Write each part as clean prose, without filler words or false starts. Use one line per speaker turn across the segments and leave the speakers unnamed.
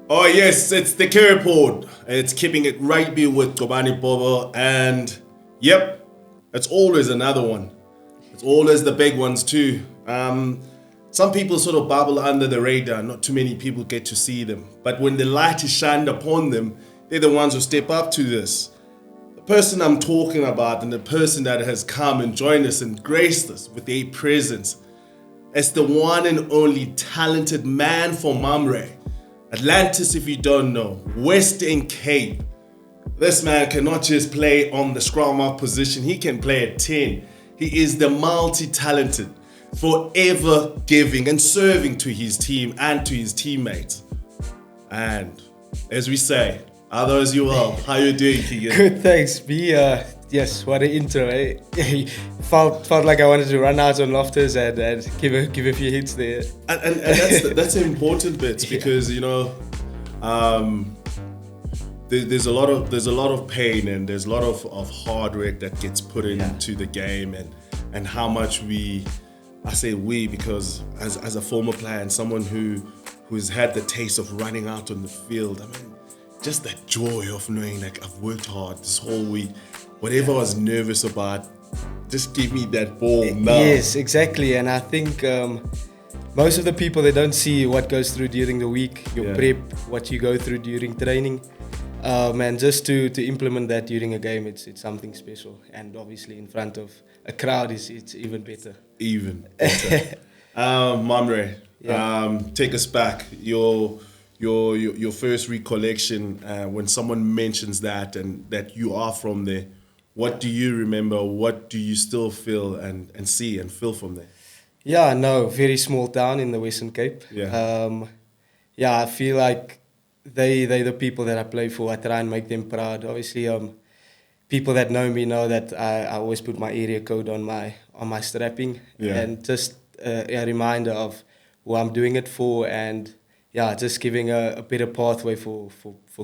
Oh yes, it's the Care Report. It's keeping it rugby with Kobani Bobo, and yep, it's always another one. It's always the big ones too. Some people sort of bubble under the radar. Not too many people get to see them, but when the light is shined upon them, they're the ones who step up to this. The person I'm talking about, and the person that has come and joined us and graced us with their presence, it's the one and only talented man from Mamre. Atlantis, if you don't know, Western Cape. This man cannot just play on the scrum half position, he can play at 10. He is the multi-talented, forever giving and serving to his team and to his teammates. And as we say, others you well. How you doing, Keegan?
Good, thanks. Yes, what an intro, eh? felt like I wanted to run out on Loftus and give a few hits there.
And that's the important bit because there's a lot of pain and there's a lot of hard work that gets put into the game and how much I say we because as a former player and someone who's had the taste of running out on the field, I mean, just that joy of knowing like I've worked hard this whole week. Whatever I was nervous about, just give me that ball now.
Yes, exactly. And I think most of the people, they don't see what goes through during the week, your prep, what you go through during training. And just to implement that during a game, it's something special. And obviously in front of a crowd, it's even better.
Even better. Mamre, take us back. Your first recollection when someone mentions that and that you are from there. What do you remember? What do you still feel and see and feel from there?
Yeah, no, very small town in the Western Cape.
Yeah.
I feel like they're the people that I play for. I try and make them proud. Obviously, people that know me know that I always put my area code on my strapping and just a reminder of who I'm doing it for and just giving a better pathway for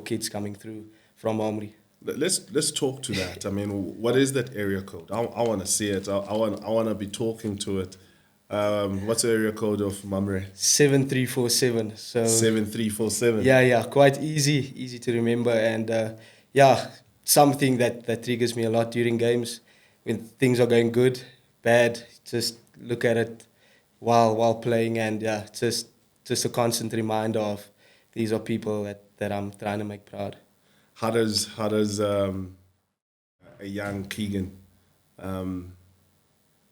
kids coming through from Mamre.
Let's talk to that. I mean, what is that area code? I want to see it. I want to be talking to it. What's the area code of Mamre?
7347. So
7347.
Yeah, quite easy to remember, and something that triggers me a lot during games when things are going good, bad. Just look at it while playing, and just a constant reminder of these are people that I'm trying to make proud.
How does a young Keegan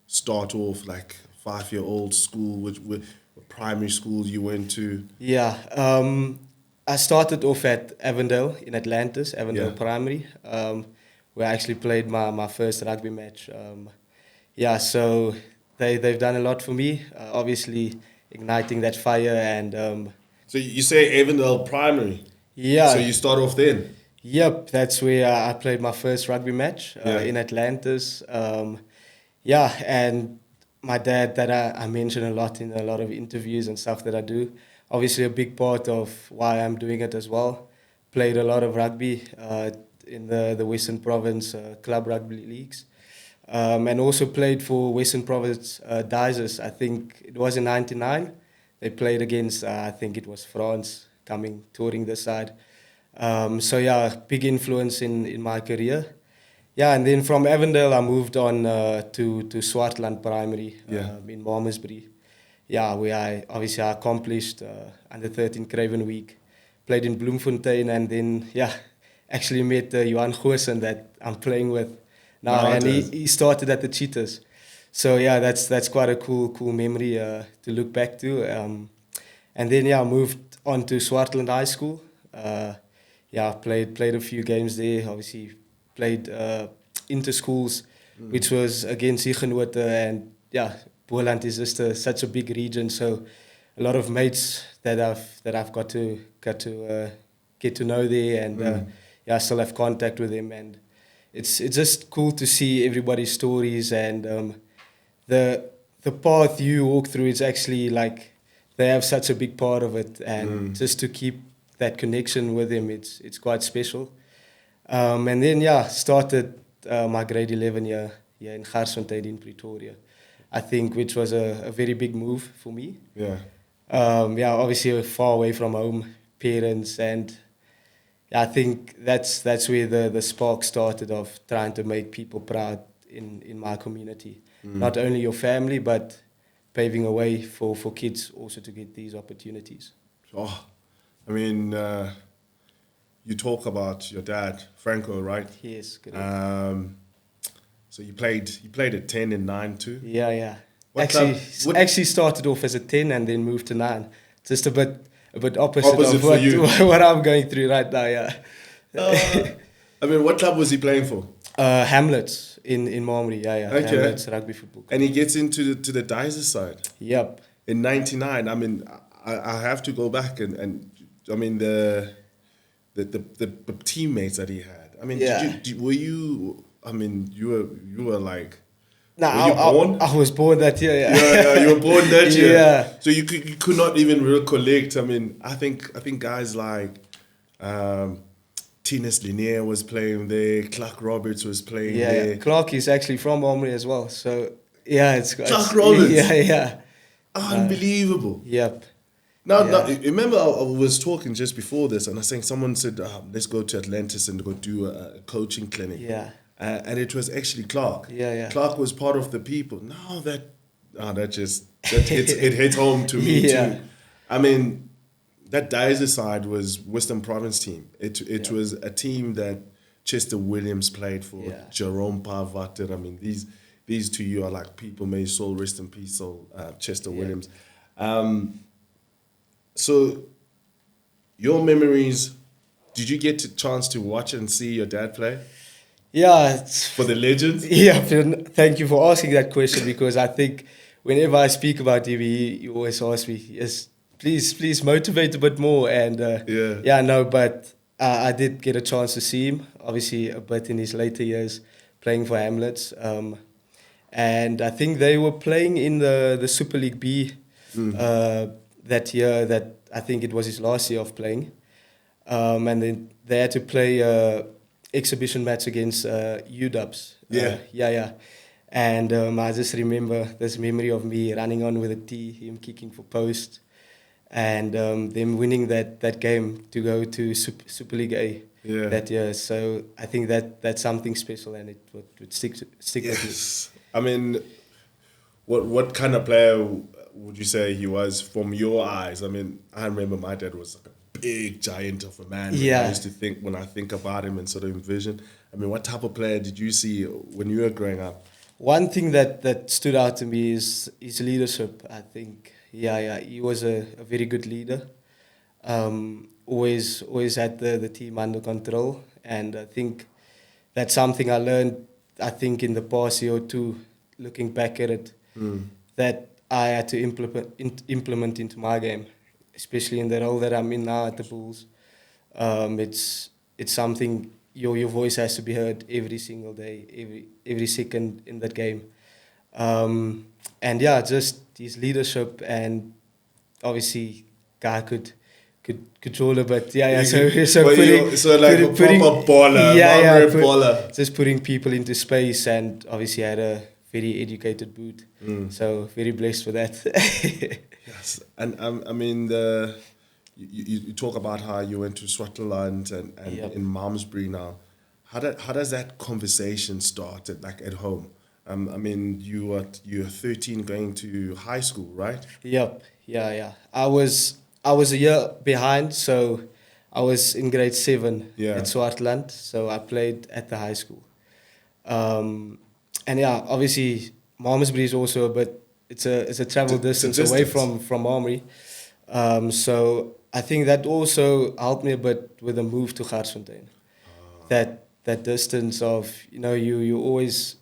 start off, like 5-year-old school, which primary school you went to?
Yeah, I started off at Avondale in Atlantis, Avondale Primary, where I actually played my first rugby match. So they've done a lot for me, obviously igniting that fire and...
So you say Avondale Primary?
Yeah.
So you start off then?
Yep, that's where I played my first rugby match in Atlantis. And my dad, that I mention a lot in a lot of interviews and stuff that I do, obviously a big part of why I'm doing it as well. Played a lot of rugby in the Western Province club rugby leagues. And also played for Western Province Dizers. I think it was in 99. They played against, I think it was France, touring this side. Big influence in my career. Yeah, and then from Avondale, I moved on to Swartland Primary in Malmesbury. Yeah, where I accomplished under 13 Craven Week. Played in Bloemfontein, and then, actually met Johan Goosen that I'm playing with now. And he started at the Cheetahs. So, that's quite a cool memory to look back to. And then, I moved on to Swartland High School. Played a few games there. Obviously, played inter-schools, which was against Igenote. And, Boland is just such a big region. So, a lot of mates that I've got to get to know there. And, I still have contact with them. And it's just cool to see everybody's stories and the path you walk through. It's actually like they have such a big part of it, and just to keep that connection with them, it's quite special. And then started my grade 11 year in Garsfontein in Pretoria, I think, which was a very big move for me. Obviously far away from home, parents, and I think that's where the spark started of trying to make people proud in my community. Not only your family, but paving a way for kids also to get these opportunities.
Oh, I mean, you talk about your dad, Franco, right?
Yes, correct.
So you played at 10 and 9 too?
Yeah.
What
Actually started off as a 10 and then moved to 9. Just a bit opposite of
for you.
what I'm going through right now, yeah.
I mean, what club was he playing for?
Hamlets in Mamre, yeah.
Okay.
Hamlets rugby football club.
And he gets into the Dicer side.
Yep.
In 99, I mean, I have to go back and I mean, the teammates that he had. I mean,
Yeah.
were you, I mean, you were like,
No,
were you born?
I was born that year, yeah.
Yeah, you were born that year.
Yeah.
So you could not even recollect. I mean, I think guys like Tinus Linier was playing there, Clark Roberts was playing there.
Yeah. Clark is actually from Mamre as well, so yeah,
Clark Roberts?
Yeah.
Unbelievable.
Yep.
Now,
Yeah.
remember I was talking just before this, and I was saying someone said, let's go to Atlantis and go do a coaching clinic.
Yeah.
And it was actually Clark.
Yeah.
Clark was part of the people. Now that hits home to me
Yeah.
too. I mean, that Dicer side was Western Province team. It was a team that Chester Williams played for,
Yeah.
Jerome Parvater. I mean, these two you are like people, may his soul rest in peace, Chester Williams. So your memories, did you get a chance to watch and see your dad play?
Yeah.
For the legends?
Yeah, thank you for asking that question, because I think whenever I speak about him, he always asks me, yes, please motivate a bit more. And but I did get a chance to see him, obviously a bit in his later years, playing for Hamlets. And I think they were playing in the Super League B that year, that I think it was his last year of playing. And then they had to play exhibition match against UWs.
Yeah.
And I just remember this memory of me running on with a tee, him kicking for post, and them winning that game to go to Super League A that year. So I think that's something special, and it would stick with me.
I mean, what kind of player would you say he was from your eyes? I mean, I remember my dad was like a big giant of a man.
Yeah.
I used to think, when I think about him and sort of envision, I mean, what type of player did you see when you were growing up?
One thing that stood out to me is his leadership. I think, he was a very good leader. Always had the team under control, and I think that's something I learned, I think, in the past year or two, looking back at it, that I had to implement into my game, especially in the role that I'm in now at the Bulls. It's something, your voice has to be heard every single day, every second in that game. And just his leadership, and obviously guy could control a bit. So
like a proper baller, Mamre baller.
Just putting people into space, and obviously had a very educated boot. So very blessed for that.
Yes, and I mean, you talk about how you went to Swaziland and in Malmesbury now. How does that conversation start at home? I mean, you're 13 going to high school, right?
Yep. Yeah. I was a year behind, so I was in grade 7 at Swaziland. So I played at the high school. And obviously Malmesbury is also a bit. It's a travel distance away from Mamre. So I think that also helped me a bit with the move to Garsfontein. That distance of, you always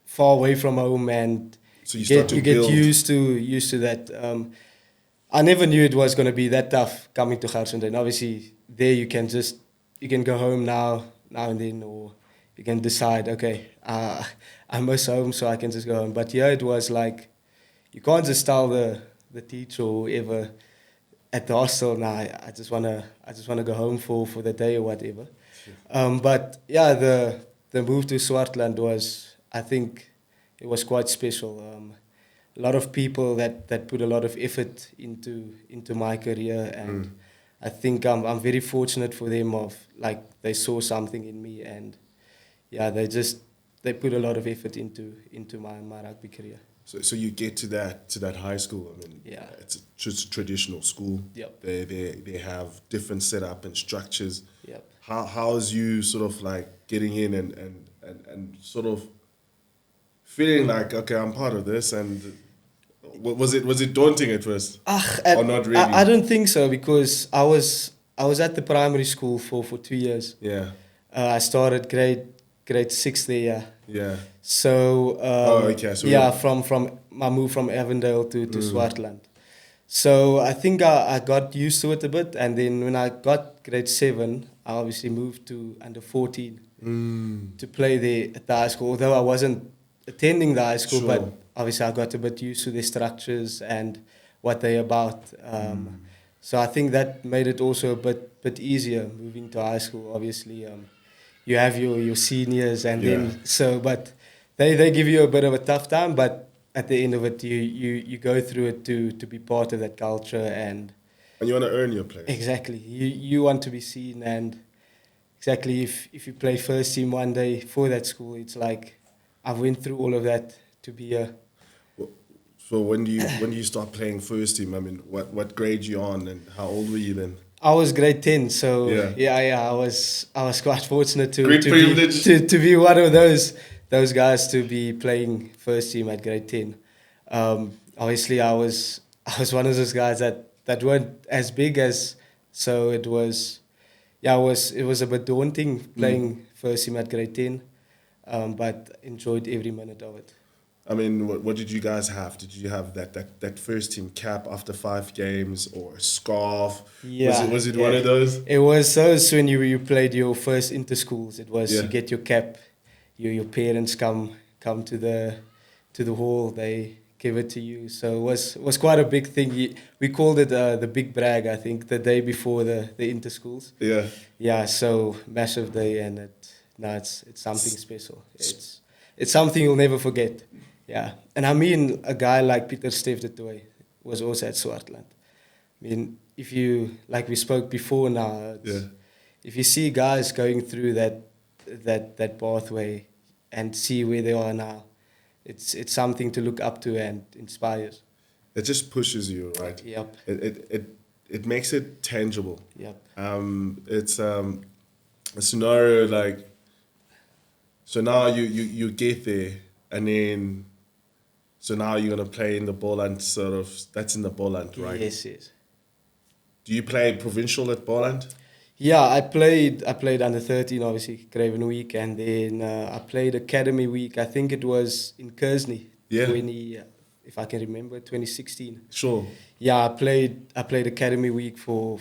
far away from home, and
so
you get used to that. I never knew it was going to be that tough coming to Garsfontein. Obviously there you can go home now and then, or you can decide, okay, I miss home, so I can just go home. But it was like, you can't just tell the teacher or whoever at the hostel, I just wanna go home for the day or whatever. But the move to Swartland was, I think, it was quite special. A lot of people that put a lot of effort into my career, and I think I'm very fortunate for them of like they saw something in me, and yeah, they put a lot of effort into my rugby career.
So you get to that high school. I mean,
Yeah.
it's just a traditional school.
Yep.
They have different setup and structures.
Yep.
How's you sort of like getting in and sort of feeling like, okay, I'm part of this, and was it daunting at first? Or not really?
I don't think so, because I was at the primary school for 2 years.
Yeah.
I started grade 6 there. Yeah.
Yeah.
So
Okay. So
yeah, from my move from Avondale to Swartland. So I think I got used to it a bit, and then when I got grade 7, I obviously moved to under 14 to play there at the high school. Although I wasn't attending the high school,
Sure.
but obviously I got a bit used to the structures and what they're about. So I think that made it also a bit easier moving to high school. Obviously, you have your seniors, and then but they give you a bit of a tough time, but at the end of it, you go through it to be part of that culture, and
you want to earn your place.
exactly you want to be seen, and exactly if you play first team one day for that school, it's like I've went through all of that to be here.
So when do you start playing first team? I mean, what grade you on, and how old were you then?
I was grade 10, so
yeah.
I was quite fortunate to
Great privilege.
to be one of those guys to be playing first team at grade 10. Obviously, I was one of those guys that weren't as big as, so it was a bit daunting playing first team at grade 10, but enjoyed every minute of it.
I mean, what did you guys have? Did you have that first team cap after 5 games, or a scarf?
Yeah,
was it one of those?
It was those when you played your first inter-schools. It was you get your cap, your parents come to the hall, they give it to you. So it was quite a big thing. We called it the big brag, I think, the day before the inter-schools.
Yeah.
Yeah, so massive day, and it's something special. It's something you'll never forget. Yeah, and I mean, a guy like Peter Stef de Tooy was also at Swartland. I mean, if you, like we spoke before now, if you see guys going through that pathway and see where they are now, it's something to look up to and inspires.
It just pushes you, right?
Yep.
It makes it tangible.
Yep.
It's a scenario like, so now you get there, and then so now you're gonna play in the Boland, sort of. That's in the Boland, right?
Yes.
Do you play provincial at Boland?
Yeah, I played under 13, obviously, Craven Week, and then I played Academy Week. I think it was in Kersney.
Yeah.
If I can remember, 2016.
Sure.
Yeah, I played Academy Week for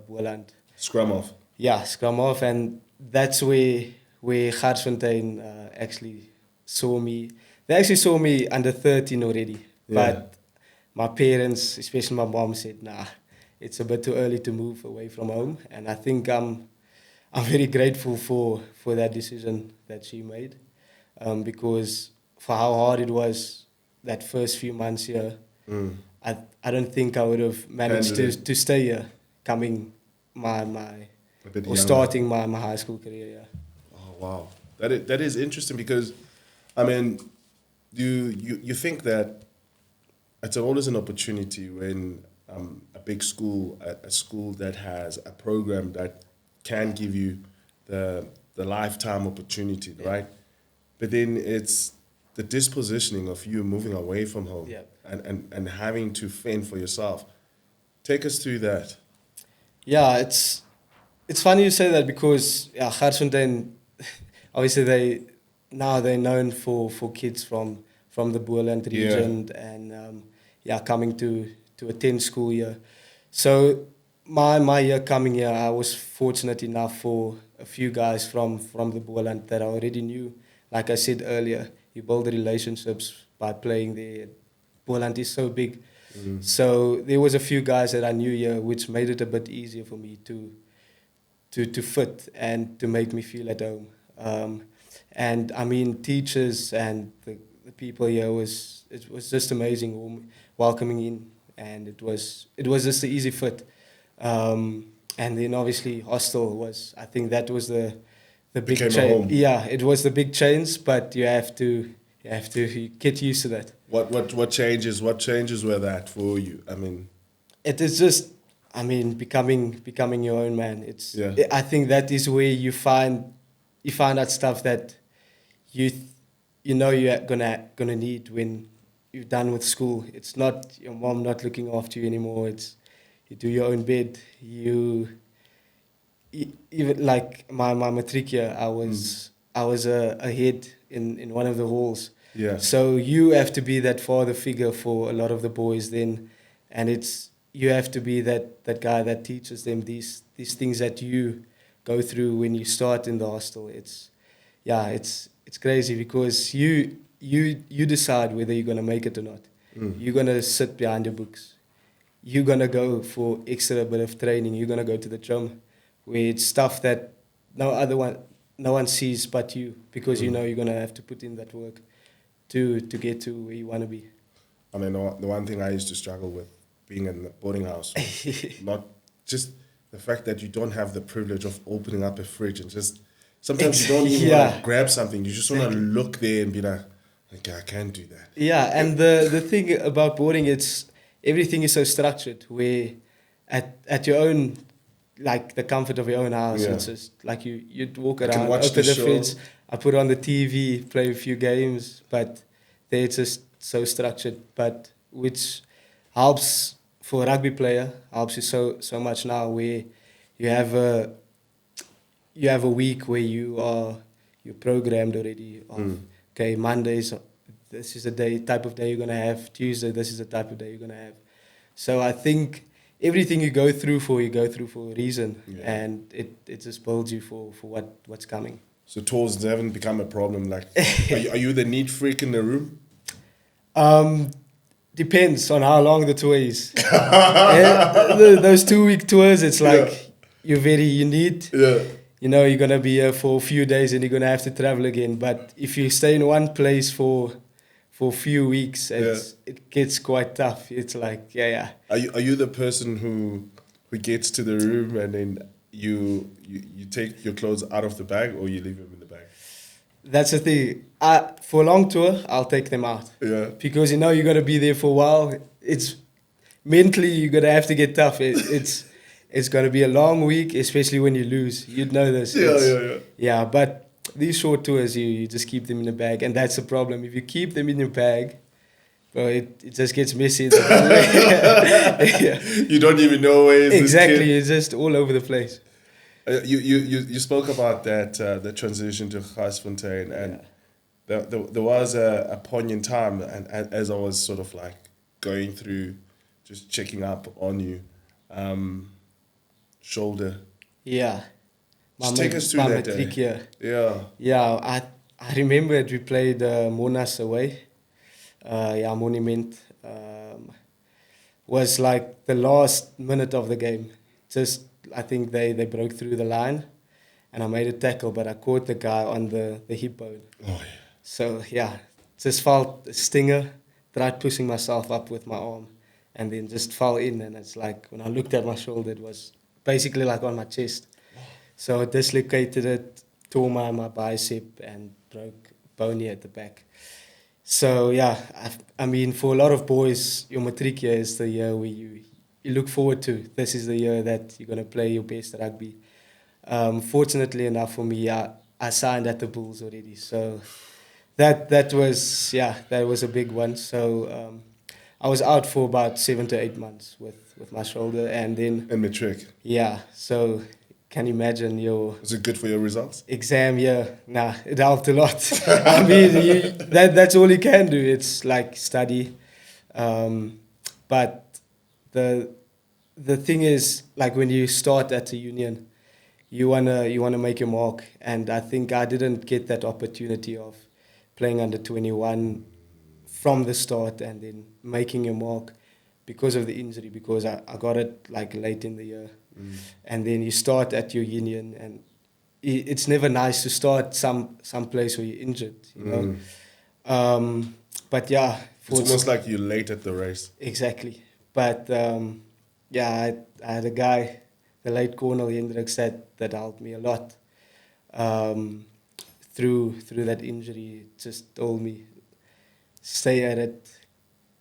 Boland.
Scrum off.
Yeah, scrum off, and that's where Garsfontein actually saw me. They actually saw me under 13 already, but my parents, especially my mom, said, "Nah, it's a bit too early to move away from home." And I think I'm very grateful for that decision that she made, because for how hard it was that first few months here, I don't think I would have managed to stay here, coming starting my high school career. Yeah.
Oh wow, that is interesting, because, I mean, you think that it's always an opportunity when a big school, a school that has a program that can give you the lifetime opportunity, right? But then it's the dispositioning of you moving away from home and having to fend for yourself. Take us through that.
Yeah, it's funny you say that, because Garsfontein, obviously they're known for kids from the Boland region and coming to attend school here. So my year coming here, I was fortunate enough for a few guys from the Boland that I already knew. Like I said earlier, you build the relationships by playing there. Boland is so big. So there was a few guys that I knew here, which made it a bit easier for me to fit and to make me feel at home. And I mean, teachers and the people here it was just amazing, welcoming in, and it was just an easy fit. And then obviously hostel was, I think that was the big
Became a
change.
home.
Yeah, it was the big change, but you have to get used to that.
What changes were that for you? I mean,
It is just, I mean, becoming your own man.
Yeah.
I think that is where you find out stuff that you know you're gonna need when you're done with school. It's not your mom not looking after you anymore. It's you do your own bed. Even like my matric year, I was ahead in one of the halls.
Yeah.
So you have to be that father figure for a lot of the boys then, and you have to be that guy that teaches them these things that you go through when you start in the hostel. It's crazy because you decide whether you're gonna make it or not. You're gonna sit behind your books. You're gonna go for extra bit of training. You're gonna go to the gym, where it's stuff that no one sees but you, because you know you're gonna have to put in that work to get to where you want to be.
I mean, the one thing I used to struggle with being in the boarding house was not just the fact that you don't have the privilege of opening up a fridge and just sometimes you don't even want to grab something. You just want to look there and be like, okay, I can do that.
Yeah, and the thing about boarding, it's everything is so structured. Where at your own, like the comfort of your own house, it's just like you'd walk around, open the fridge, I put on the TV, play a few games, but there it's just so structured. But which helps for a rugby player, helps you so much now, where you have a week where you're programmed already. Okay, Mondays, this is the type of day you're gonna have. Tuesday, this is the type of day you're gonna have. So I think everything you go through for a reason, and it just builds you for what's coming.
So tours haven't become a problem. Like, are you the neat freak in the room?
Depends on how long the tour is. Those 2-week tours, it's like you need.
Yeah.
You know, you're gonna be here for a few days and you're gonna have to travel again. But if you stay in one place for a few weeks, it gets quite tough. It's like,
Are you the person who gets to the room and then you take your clothes out of the bag, or you leave them in the bag?
That's the thing. For a long tour, I'll take them out.
Yeah.
Because you know you're gonna be there for a while. It's mentally you're gonna have to get tough. It's gonna be a long week, especially when you lose. You'd know this. Yeah, but these short tours, you just keep them in the bag, and that's the problem. If you keep them in your bag, well, it just gets messy.
You don't even know where
exactly. It's just all over the place.
You spoke about that the transition to Garsfontein, and there was a poignant time, and as I was sort of like going through, just checking up on you, shoulder.
Yeah.
Just take us through that day.
Yeah, I remember it. We played Monas away. Monument. Was like the last minute of the game. Just, I think they broke through the line, and I made a tackle, but I caught the guy on the hip bone.
Oh, yeah.
So, just felt a stinger, tried pushing myself up with my arm, and then just fell in. And it's like, when I looked at my shoulder, it was basically like on my chest. So I dislocated it, tore my bicep, and broke bone here at the back. So, I mean, for a lot of boys, your matric year is the year where you look forward to. This is the year that you're going to play your best rugby. Fortunately enough for me, I signed at the Bulls already. So that was a big one. So I was out for about 7 to 8 months with my shoulder. And then...
In matric?
Yeah, so... Can you imagine
Was it good for your results?
Exam, Nah, it helped a lot. I mean, that's all you can do. It's like study. But the thing is, like when you start at a union, you wanna make your mark. And I think I didn't get that opportunity of playing under 21 from the start and then making your mark because of the injury, because I got it like late in the year. And then you start at your union, and it's never nice to start some place where you're injured, you know. But it's
almost like you're late at the race.
Exactly. But I had a guy the late Colonel Hendricks that helped me a lot. Through that injury, just told me, stay at it,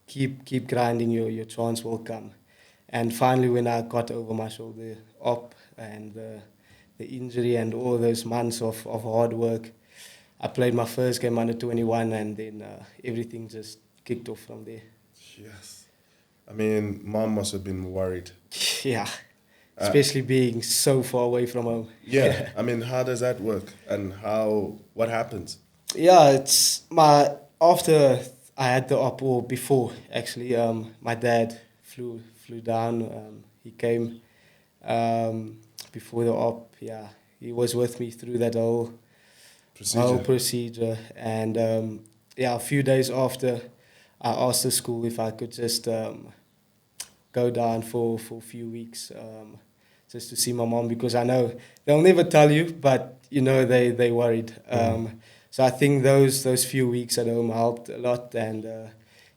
keep grinding, your chance will come. And finally, when I got over my shoulder up and the injury and all those months of hard work, I played my first game under 21, and then everything just kicked off from there.
Yes. I mean, mom must have been worried.
Yeah, especially being so far away from home.
Yeah. I mean, how does that work? And what happens?
Yeah, it's after I had the op, or before actually, my dad flew down. He came before the op. Yeah, he was with me through that whole procedure. And a few days after, I asked the school if I could just go down for a few weeks, just to see my mom, because I know they'll never tell you, but they worried. So I think those few weeks at home helped a lot, and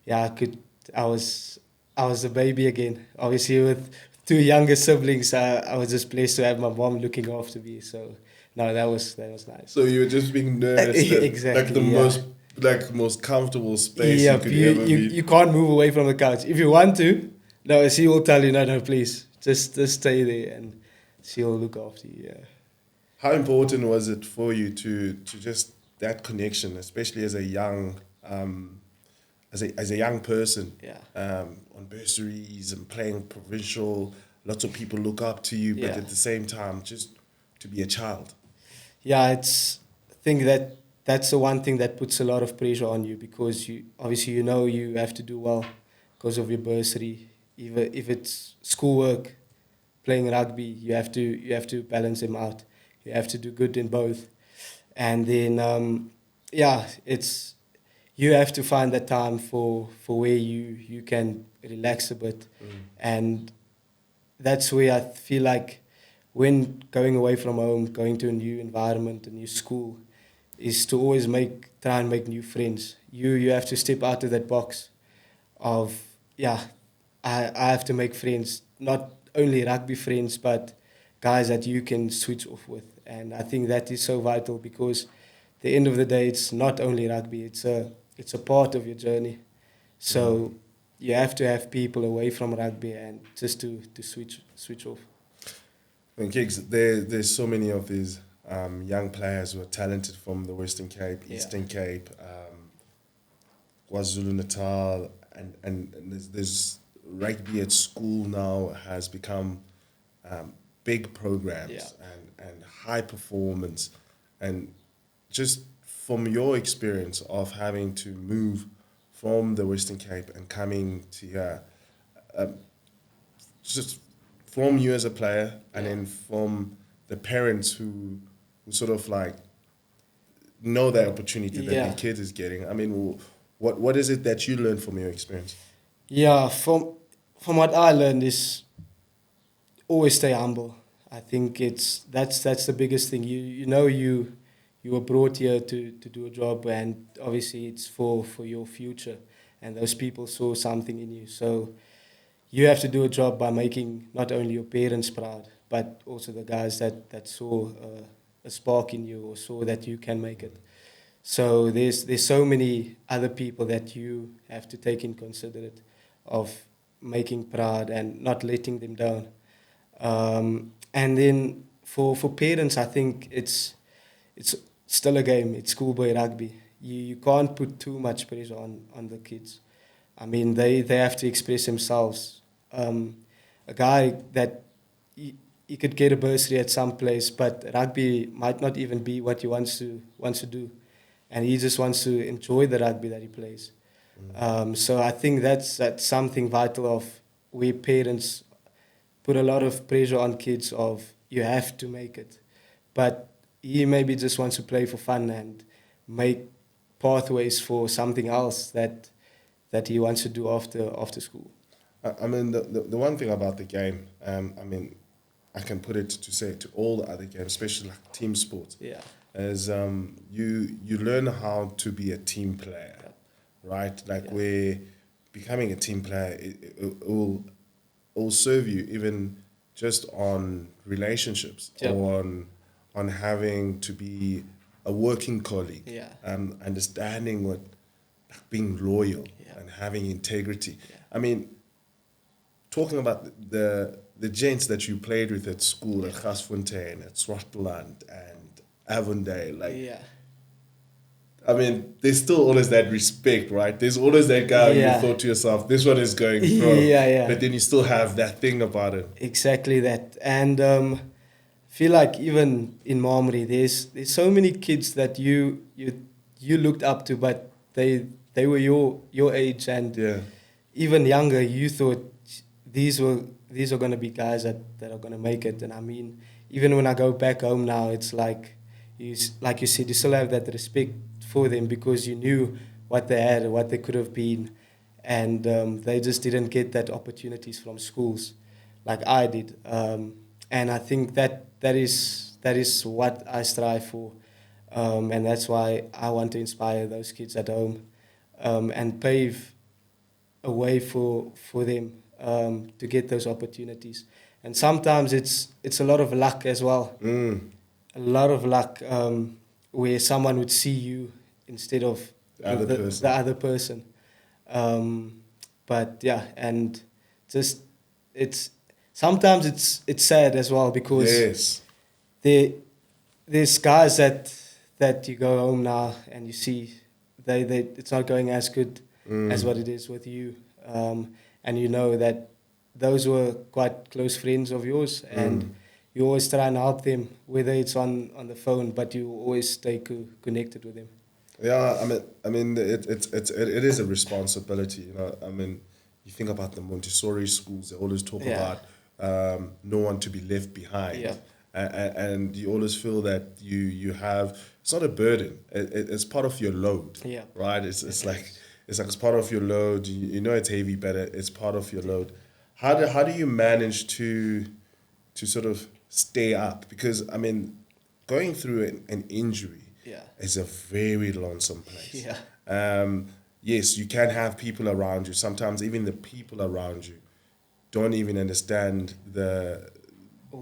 I was a baby again. Obviously, with two younger siblings, I was just blessed to have my mom looking after me. So no, that was nice.
So you were just being nursed,
exactly,
like the most comfortable space you could ever be.
You can't move away from the couch if you want to. No, she will tell you, no, please, just stay there, and she'll look after you. Yeah.
How important was it for you to just that connection, especially as a young as a young person, on bursaries and playing provincial? Lots of people look up to you, but at the same time, just to be a child.
Yeah, I think that's the one thing that puts a lot of pressure on you, because you have to do well because of your bursary. Even if it's schoolwork, playing rugby, you have to balance them out. You have to do good in both, and then you have to find that time for where you can relax a bit, and that's where I feel like when going away from home, going to a new environment, a new school, is to always try and make new friends. You have to step out of that box of I have to make friends, not only rugby friends, but guys that you can switch off with. And I think that is so vital, because at the end of the day, it's not only rugby, it's a part of your journey. So you have to have people away from rugby and just to switch off.
And Keegs, there's so many of these young players who are talented from the Western Cape, Eastern Cape, KwaZulu-Natal, and there's rugby at school now has become big programs and high performance. And just from your experience of having to move from the Western Cape and coming to here, just from you as a player, and then from the parents who sort of like know the opportunity that the kid is getting. I mean, what is it that you learned from your experience?
Yeah, from what I learned is always stay humble. I think that's the biggest thing. You were brought here to do a job, and obviously it's for your future, and those people saw something in you. So you have to do a job by making not only your parents proud, but also the guys that saw a spark in you, or saw that you can make it. So there's so many other people that you have to take in consideration of making proud and not letting them down. And then for parents, I think it's still a game. It's schoolboy rugby. You can't put too much pressure on the kids. I mean, they have to express themselves. A guy that he could get a bursary at some place, but rugby might not even be what he wants to do, and he just wants to enjoy the rugby that he plays. So I think that's something vital of where parents put a lot of pressure on kids of you have to make it, but he maybe just wants to play for fun and make pathways for something else that he wants to do after school.
I mean, the one thing about the game, I mean, I can put it to say to all the other games, especially like team sports, is you learn how to be a team player, right? Like where becoming a team player, it will serve you even just on relationships,
Yep.
on having to be a working colleague,
Yeah.
understanding what being loyal
Yeah.
and having integrity.
Yeah.
I mean, talking about the gents that you played with at school, at Gasfontein, at Swartland, and Avondale, like,
Yeah.
I mean, there's still always that respect, right? There's always that guy
Yeah.
you thought to yourself, this one is going pro.
Yeah, yeah.
But then you still have that thing about him.
Exactly that. And feel like even in Mamre, there's so many kids that you looked up to, but they were your age and
Yeah.
even younger. You thought these are going to be guys that are going to make it. And I mean, even when I go back home now, it's like you said, you still have that respect for them because you knew what they had, what they could have been, and they just didn't get that opportunities from schools like I did. And I think that is what I strive for, and that's why I want to inspire those kids at home, and pave a way for them to get those opportunities. And sometimes it's a lot of luck as well. A lot of luck where someone would see you instead of the other person. But yeah, and just it's sometimes it's sad as well because there's guys that you go home now and you see they it's not going as good as what it is with you, and you know that those were quite close friends of yours, and you always try and help them, whether it's on the phone, but you always stay connected with them.
Yeah, I mean, it is a responsibility, you know. I mean, you think about the Montessori schools; they always talk about no one to be left behind.
Yeah.
And you always feel that you have, it's not a burden, it's part of your load.
Yeah.
Right. It's like it's part of your load. You know it's heavy, but it's part of your load. How do you manage to sort of stay up? Because I mean, going through an injury is a very lonesome place.
Yeah.
Yes, you can have people around you. Sometimes even the people around you don't even understand the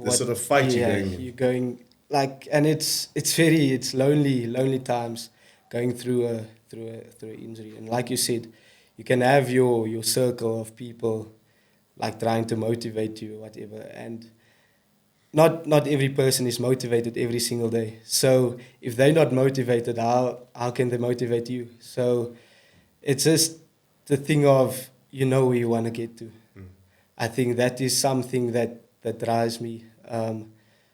sort of fight you're going.
Like, and it's lonely times going through an injury. And like you said, you can have your circle of people like trying to motivate you or whatever, and not every person is motivated every single day. So if they're not motivated, how can they motivate you? So it's just the thing of where you want to get to. I think that is something that drives me.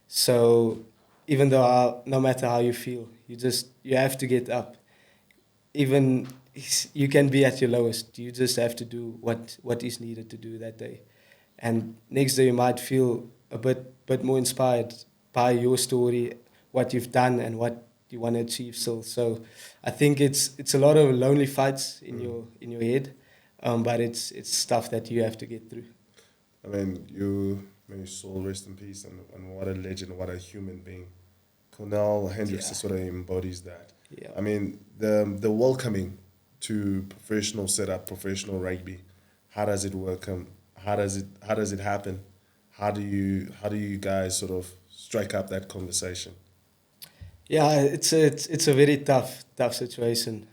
So even though no matter how you feel, you have to get up. Even you can be at your lowest, you just have to do what is needed to do that day. And next day you might feel a bit more inspired by your story, what you've done and what you want to achieve still. So I think it's a lot of lonely fights in your head, but it's stuff that you have to get through.
I mean, may your soul rest in peace, and what a legend, what a human being. Cornell Hendricks sort of embodies that.
Yeah.
I mean, the welcoming to professional setup, professional rugby. How does it work? How does it happen? How do you guys sort of strike up that conversation?
Yeah, it's a very tough situation.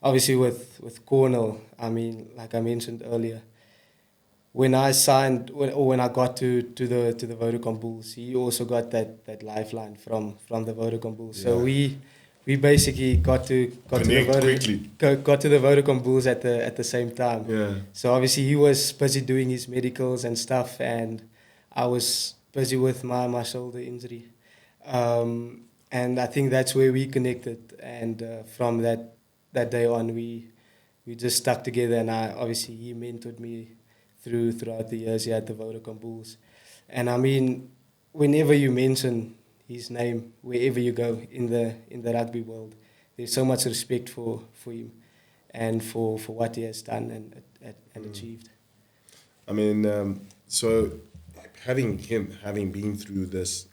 Obviously with Cornell, I mean, like I mentioned earlier, when I signed or when I got to the Vodacom Bulls, he also got that lifeline from the Vodacom Bulls. So we basically got to the Vodacom Bulls at the same time.
Yeah.
So obviously he was busy doing his medicals and stuff, and I was busy with my shoulder injury. And I think that's where we connected, and from that day on we just stuck together, and he mentored me throughout the years here at the Vodacom Bulls. And I mean, whenever you mention his name, wherever you go in the rugby world, there's so much respect for him and for what he has done and achieved.
I mean, so having been through this,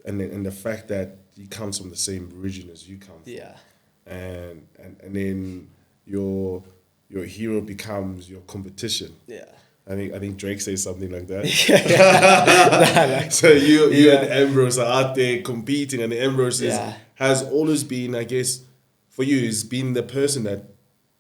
and the fact that he comes from the same region as you come from, and then your hero becomes your competition.
Yeah.
I think Drake says something like that.
Yeah.
So you
Yeah.
and Ambrose are out there competing, and Ambrose
Yeah.
has always been, I guess, for you, has been the person that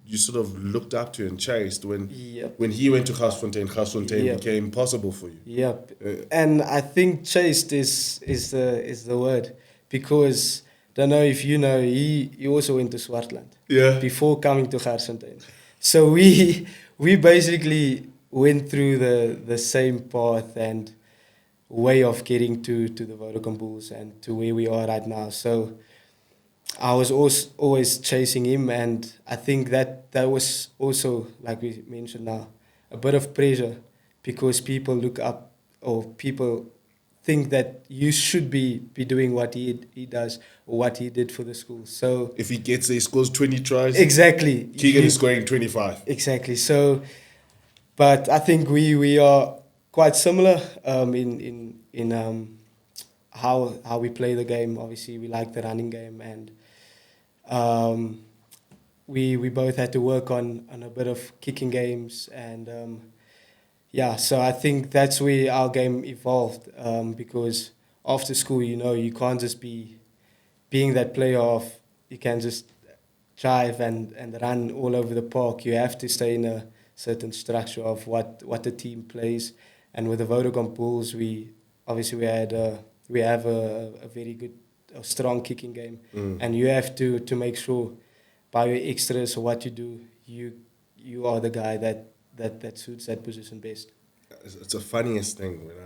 you sort of looked up to and chased when
Yep.
when he went to Garsfontein
Yep.
became possible for you.
Yep.
Uh,
And I think chased is the word, because don't know if you know, he also went to Swartland
Yeah.
before coming to Garsfontein. So we basically went through the same path and way of getting to the Vodacom Bulls and to where we are right now. So I was always chasing him, and I think that was also, like we mentioned now, a bit of pressure, because people look up, or people think that you should be doing what he does, or what he did for the school. So
If he gets there, he scores 20 tries.
exactly,
Keegan is scoring 25.
exactly. So, but I think we are quite similar in how we play the game. Obviously, we like the running game, and we both had to work on a bit of kicking games, and yeah, so I think that's where our game evolved, because after school, you can't just be being that player of, you can just drive and run all over the park. You have to stay in a certain structure of what the team plays. And with the Vodacom Bulls, we obviously we have a very good, a strong kicking game, and you have to make sure by your extras or what you do, you are the guy that suits that position best.
It's the funniest thing when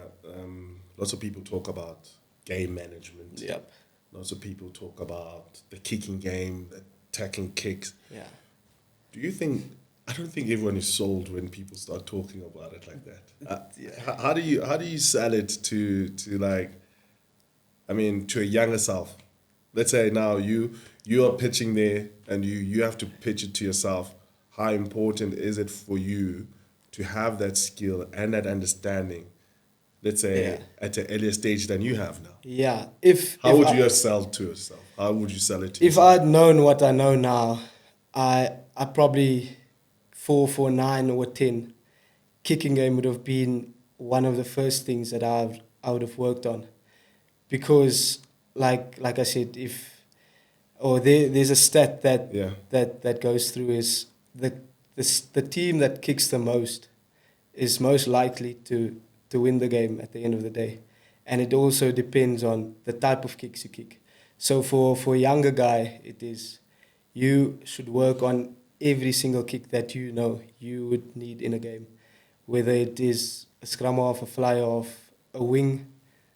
lots of people talk about game management.
Yep.
Lots of people talk about the kicking game, the attacking kicks.
Yeah.
Do you think? I don't think everyone is sold when people start talking about it like that. How do you sell it to like, I mean, to a younger self? Let's say now you are pitching there, and you have to pitch it to yourself. How important is it for you to have that skill and that understanding, let's say, at an earlier stage than you have now?
Yeah.
How would you sell to yourself? How would you sell it to
If
yourself?
I'd known what I know now, I probably 4, 9, or 10 kicking game would have been one of the first things that I would have worked on, because like I said, there's a stat that goes through, is the team that kicks the most is most likely to win the game at the end of the day. And it also depends on the type of kicks you kick. So for a younger guy, it is, you should work on every single kick that you would need in a game, whether it is a scrum half, a fly half, a wing,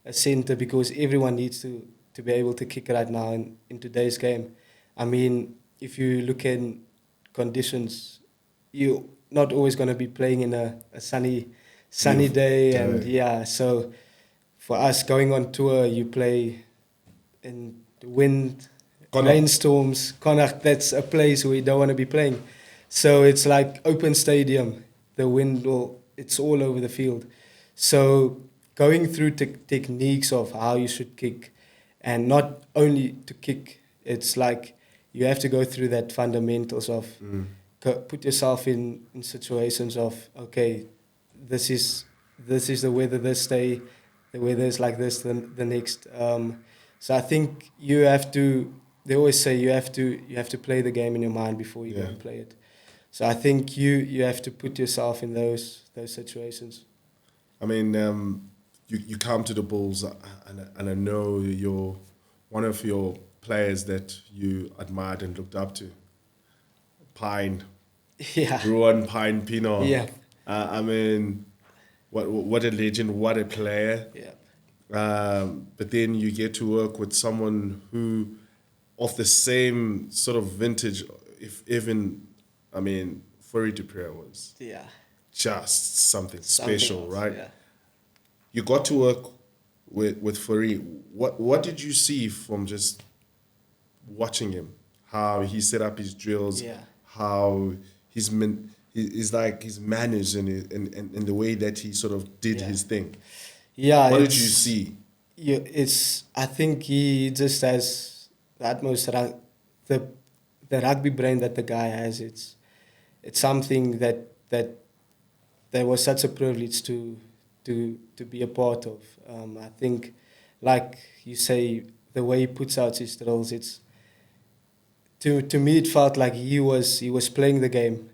a center, because everyone needs to be able to kick right now in today's game. I mean, if you look in conditions, you're not always going to be playing in a sunny day, and so for us going on tour, you play in the wind, rainstorms. Connacht, that's a place where you don't want to be playing. So it's like open stadium, the wind it's all over the field. So going through techniques of how you should kick, and not only to kick, it's like you have to go through that fundamentals of put yourself in situations of, okay, this is the weather this day, the weather is like this the next. So I think you have to. They always say you have to play the game in your mind before you go and play it. So I think you have to put yourself in those situations.
I mean, you come to the Bulls, and I know you're one of your players that you admired and looked up to. Pine.
Yeah.
Ruan Pine Pino.
Yeah.
I mean, what a legend, what a player.
Yeah.
But then you get to work with someone who, of the same sort of vintage, if even, I mean, Fourie du Preez was just something special,
else,
right?
Yeah.
You got to work with Fourie. What did you see from just watching him? How he set up his drills, how his manners and the way that he sort of did his thing.
Yeah.
What did you see?
I think he just has the utmost the rugby brain that the guy has. It's something that that was such a privilege to be a part of. I think, like you say, the way he puts out his drills, it's to me it felt like he was playing the game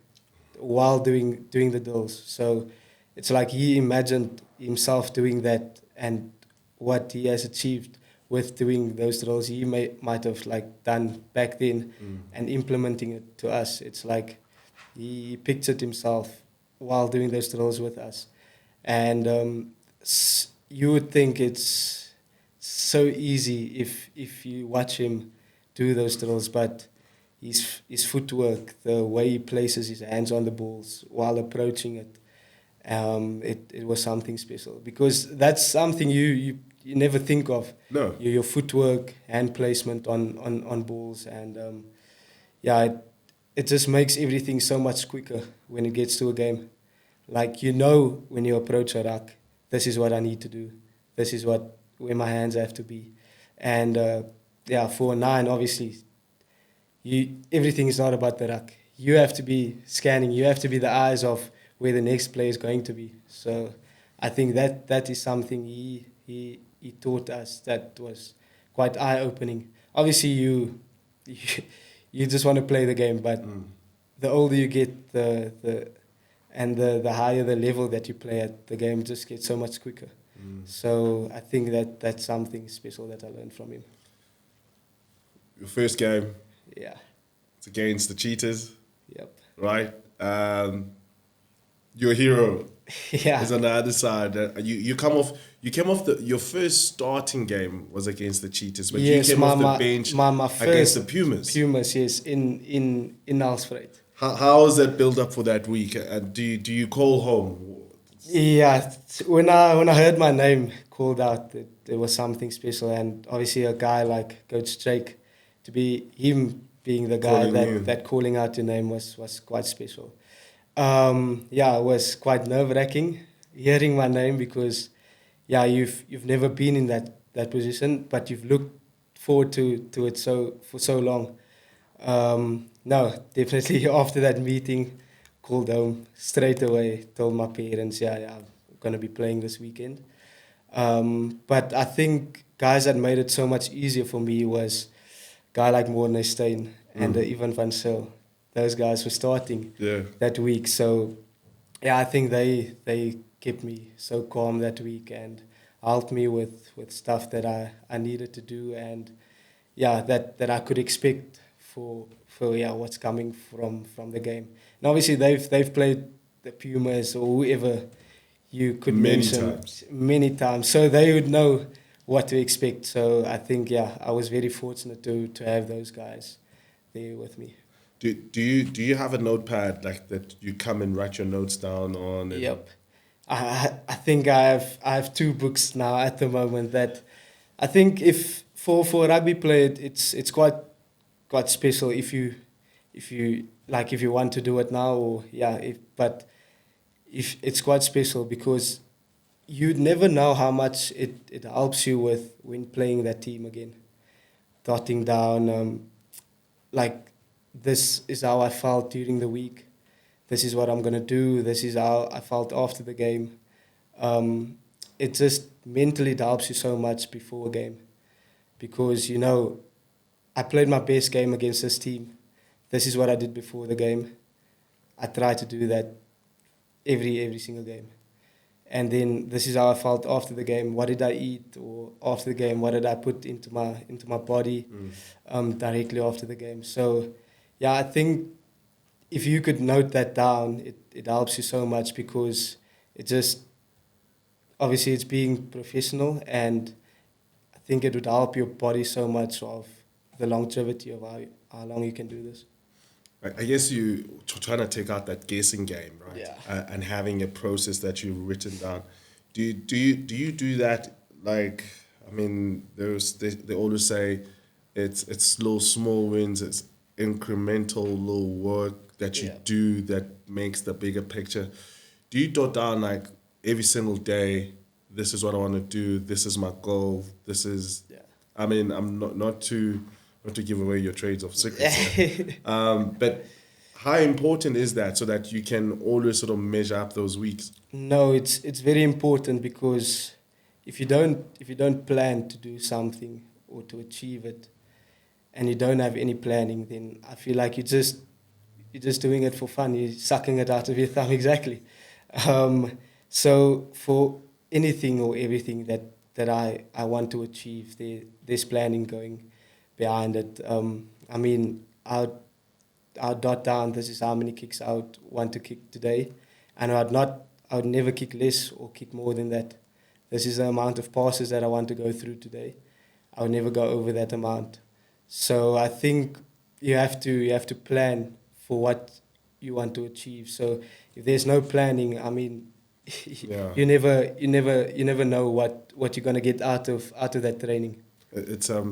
while doing the drills. So it's like he imagined himself doing that, and what he has achieved with doing those drills he might have like done back then, and implementing it to us. It's like he pictured himself while doing those drills with us, and you would think it's so easy if you watch him do those drills, but his footwork, the way he places his hands on the balls while approaching it, it was something special, because that's something you never think of.
No.
Your footwork, hand placement on balls, and it just makes everything so much quicker when it gets to a game. Like, when you approach a ruck, this is what I need to do. This is where my hands have to be. And for a 9, obviously, everything is not about the ruck. You have to be scanning. You have to be the eyes of where the next play is going to be. So I think that is something he taught us that was quite eye-opening. Obviously, you just want to play the game, but the older you get, the higher the level that you play at, the game just gets so much quicker. So I think that's something special that I learned from him.
Your first game,
Yeah.
it's against the Cheetahs,
Yep.
right? Your hero
Yeah.
is on the other side. You came off your first starting game was against the Cheetahs, but
Yes,
you came off the bench
my
against
first
the Pumas.
Pumas, yes, in Nelspruit.
How was that build up for that week? And do you call home?
Yeah, when I heard my name called out, there was something special, and obviously a guy like Coach Drake, to be him being the guy that calling out your name was quite special. It was quite nerve-wracking hearing my name, because you've never been in that position, but you've looked forward to it for so long. No, definitely after that meeting, called home straight away, told my parents, I'm going to be playing this weekend. But I think guys that made it so much easier for me was a guy like Mamre and Ivan van Zyl. Those guys were starting that week. So, I think they kept me so calm that week and helped me with stuff that I needed to do, and that I could expect for what's coming from the game. And obviously they've played the Pumas or whoever you could mention many times, so they would know what to expect. So I think I was very fortunate to have those guys there with me.
Do you have a notepad like that you come and write your notes down on? And
Yep, I think I have 2 books now at the moment that I think if for a rugby player it's quite special if you want to do it now, or but if it's quite special, because you'd never know how much it helps you with when playing that team again. Jotting down this is how I felt during the week. This is what I'm gonna do. This is how I felt after the game. It just mentally helps you so much before a game, because I played my best game against this team. This is what I did before the game. I try to do that every single game. And then this is how I felt after the game. What did I eat? Or after the game, what did I put into my body directly after the game? So, I think if you could note that down, it helps you so much, because it just, obviously it's being professional, and I think it would help your body so much of the longevity of how long you can do this.
I guess you trying to take out that guessing game, right?
Yeah.
And having a process that you've written down. Do you do that? Like, I mean, they always say it's little small wins, it's incremental little work that you do that makes the bigger picture. Do you jot down like every single day, this is what I want to do, this is my goal, this is I mean, I'm not to give away your trades of secrets. But how important is that so that you can always sort of measure up those weeks?
No, it's very important because if you don't plan to do something or to achieve it, and you don't have any planning, then I feel like you're just doing it for fun. You're sucking it out of your thumb, exactly. So for anything or everything that I want to achieve, there's planning going behind it. I mean, I'll dot down, this is how many kicks I would want to kick today. And I would never kick less or kick more than that. This is the amount of passes that I want to go through today. I would never go over that amount. So I think you have to plan for what you want to achieve. So if there's no planning, I mean,
Yeah.
you never know what you're gonna get out of that training.
It's a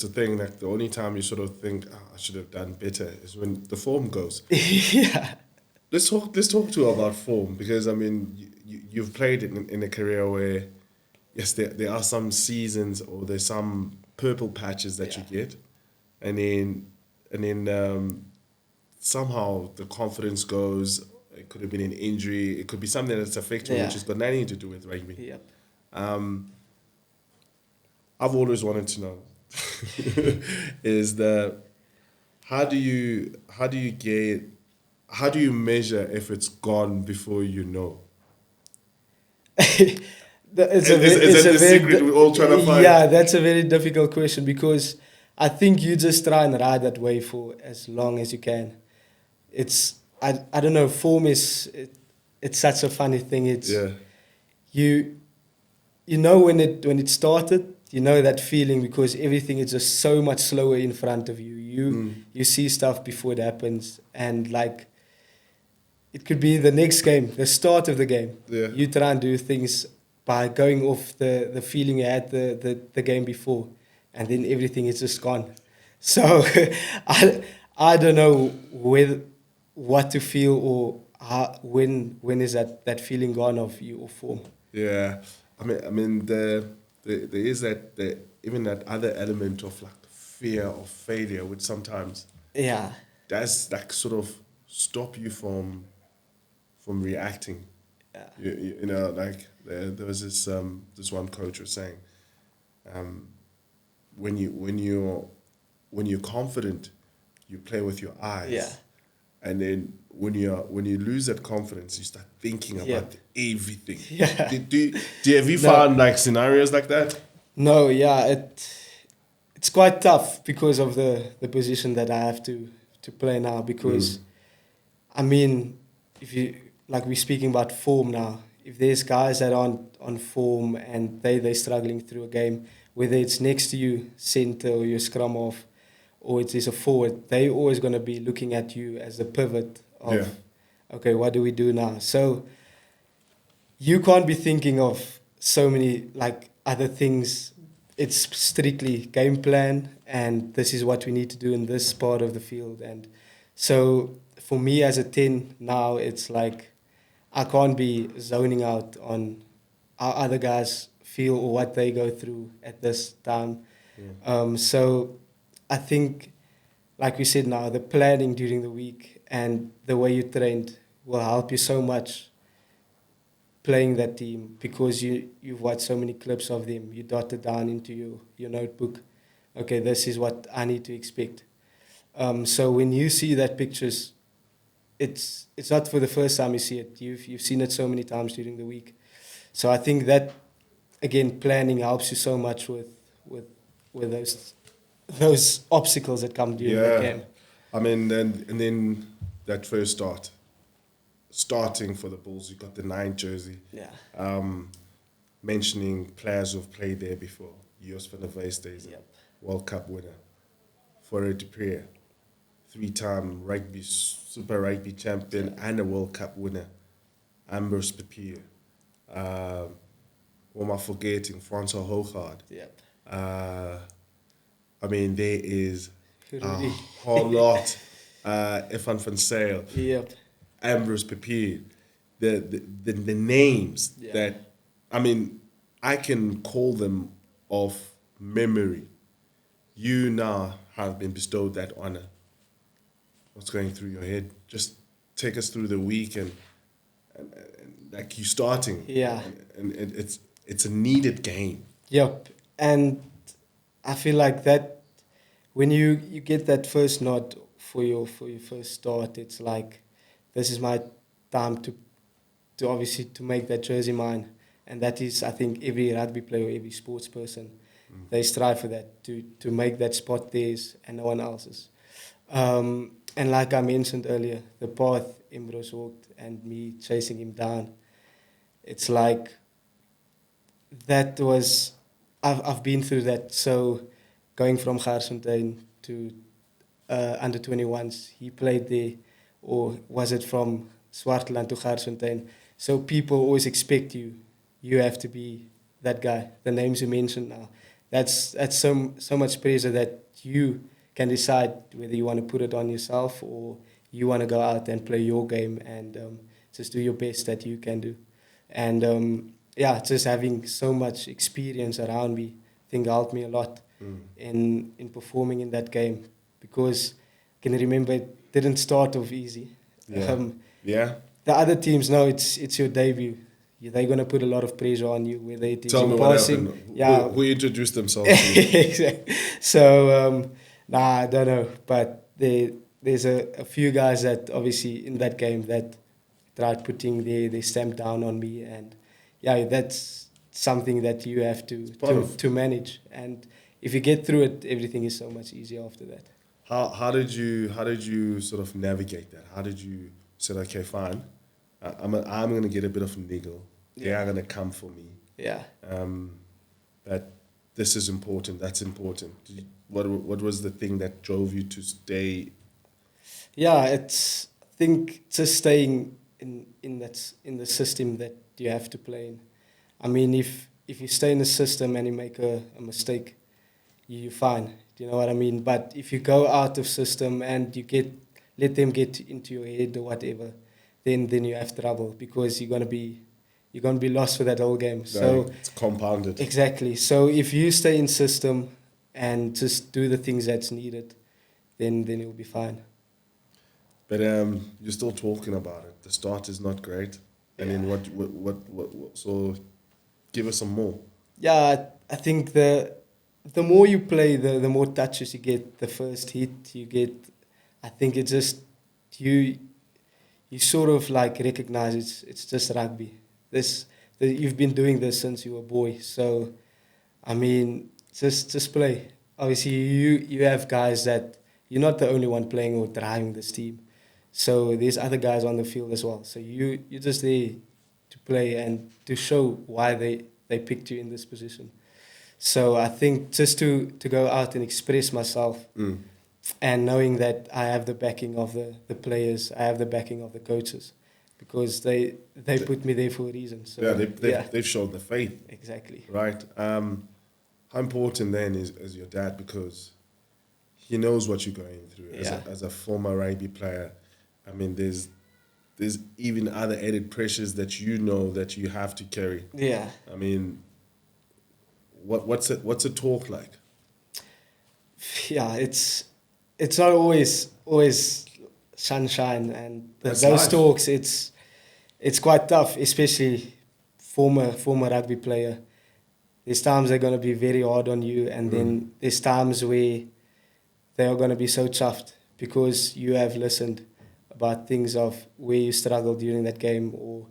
thing that the only time you sort of think, I should have done better is when the form goes.
Yeah.
Let's talk to you about form, because I mean you've played in a career where yes there are some seasons or there's some purple patches that you get, and then somehow the confidence goes. It could have been an injury. It could be something that's affecting you, which has got nothing to do with rugby.
Yep.
I've always wanted to know is how do you measure if it's gone before you know?
Is
that the secret we're all trying to find?
Yeah, that's a very difficult question because I think you just try and ride that wave for as long as you can. I don't know, form it's such a funny thing. You know when it started, you know that feeling because everything is just so much slower in front of you. You see stuff before it happens, and like it could be the next game, the start of the game.
Yeah.
You try and do things by going off the feeling you had the game before, and then everything is just gone. So I don't know what to feel or when is that feeling gone of you or form.
Yeah, I mean there is even that other element of like fear of failure, which sometimes does like sort of stop you from reacting.
Yeah.
You know, like there was this one coach was saying, when you're confident, you play with your eyes.
Yeah.
And then when you lose that confidence, you start thinking about everything.
Yeah.
Do you have found like scenarios like that?
No, yeah, it's quite tough because of the position that I have to play now. Because I mean, if you like we're speaking about form now, if there's guys that aren't on form and they're struggling through a game, whether it's next to you, centre or your scrum off, or it is a forward, they're always going to be looking at you as the pivot of, okay, what do we do now? So you can't be thinking of so many like other things. It's strictly game plan, and this is what we need to do in this part of the field. And so for me as a 10 now, it's like I can't be zoning out on how other guys feel or what they go through at this time. So I think, like we said now, the planning during the week and the way you trained will help you so much playing that team because you've watched so many clips of them. You dot it down into your notebook. Okay, this is what I need to expect. So when you see that pictures, it's not for the first time you see it. You've seen it so many times during the week. So I think that, again, planning helps you so much with those obstacles that come during the game.
I mean, and then that first starting for the Bulls, you got the 9 jersey.
Yeah.
Mentioning players who've played there before. Jos van der West is a World Cup winner. Fore de Pre, 3-time Super Rugby champion and a World Cup winner. Ambers Papier. What am I forgetting? Francois Hoogaard. I mean, there is a whole lot. Evan van Sale. Ambrose Papier. The names that, I mean, I can call them off memory. You now have been bestowed that honor. what's going through your head? Just take us through the week and like you starting.
Yeah.
And it's a needed game.
Yep. And I feel like that when you get that first nod for your first start, it's like this is my time to obviously to make that jersey mine. And that is, I think, every rugby player or every sports person, they strive for that, to make that spot theirs and no one else's. And like I mentioned earlier, the path Imros walked and me chasing him down, it's like that was, I've been through that. So going from Garsfontein to under 21s, he played there, or was it from Swartland to Garsfontein? So people always expect you have to be that guy. The names you mentioned now, that's so much pressure that you can decide whether you want to put it on yourself or you want to go out and play your game and just do your best that you can do. And yeah, just having so much experience around me, I think helped me a lot in performing in that game, because I can remember it didn't start off easy.
Yeah.
The other teams know it's your debut. They're gonna put a lot of pressure on you, whether it is
Tell me
your
what
passing.
happened.
Yeah.
Who introduced themselves to you?
Exactly. So I don't know, but there's a few guys that obviously in that game that tried putting their stamp down on me, and yeah, that's something that you have to manage. And if you get through it, everything is so much easier after that.
How did you sort of navigate that? How did you say, okay, fine, I'm gonna get a bit of a niggle. They are gonna come for me.
Yeah.
But this is important. That's important. What was the thing that drove you to stay?
Yeah, it's, I think just staying in the system that you have to play in. I mean, if you stay in the system and you make a mistake, you're fine. Do you know what I mean? But if you go out of system and you let them get into your head or whatever, then you have trouble, because you're gonna be lost for that whole game. So
it's compounded.
Exactly. So if you stay in system and just do the things that's needed, then you'll be fine.
But you're still talking about it. The start is not great. And then what so give us some more.
Yeah, I think the more you play, the more touches you get, the first hit you get. I think it's just you sort of like recognize it's just rugby. You've been doing this since you were a boy, so I mean, just play. Obviously, you have guys that you're not the only one playing or driving this team, so there's other guys on the field as well. So you're just there to play and to show why they picked you in this position. So I think just to go out and express myself, and knowing that I have the backing of the players, I have the backing of the coaches, because they put me there for a reason. So
they've shown the faith.
Exactly.
Right. How important then is your dad, because he knows what you're going through as a former rugby player. I mean, there's even other added pressures that you know that you have to carry.
Yeah.
I mean, what's a talk like?
Yeah, it's not always sunshine, and those
life.
talks, it's quite tough, especially former rugby player. There's times they're going to be very hard on you, and then there's times where they are going to be so chuffed because you have listened about things of where you struggled during that game, or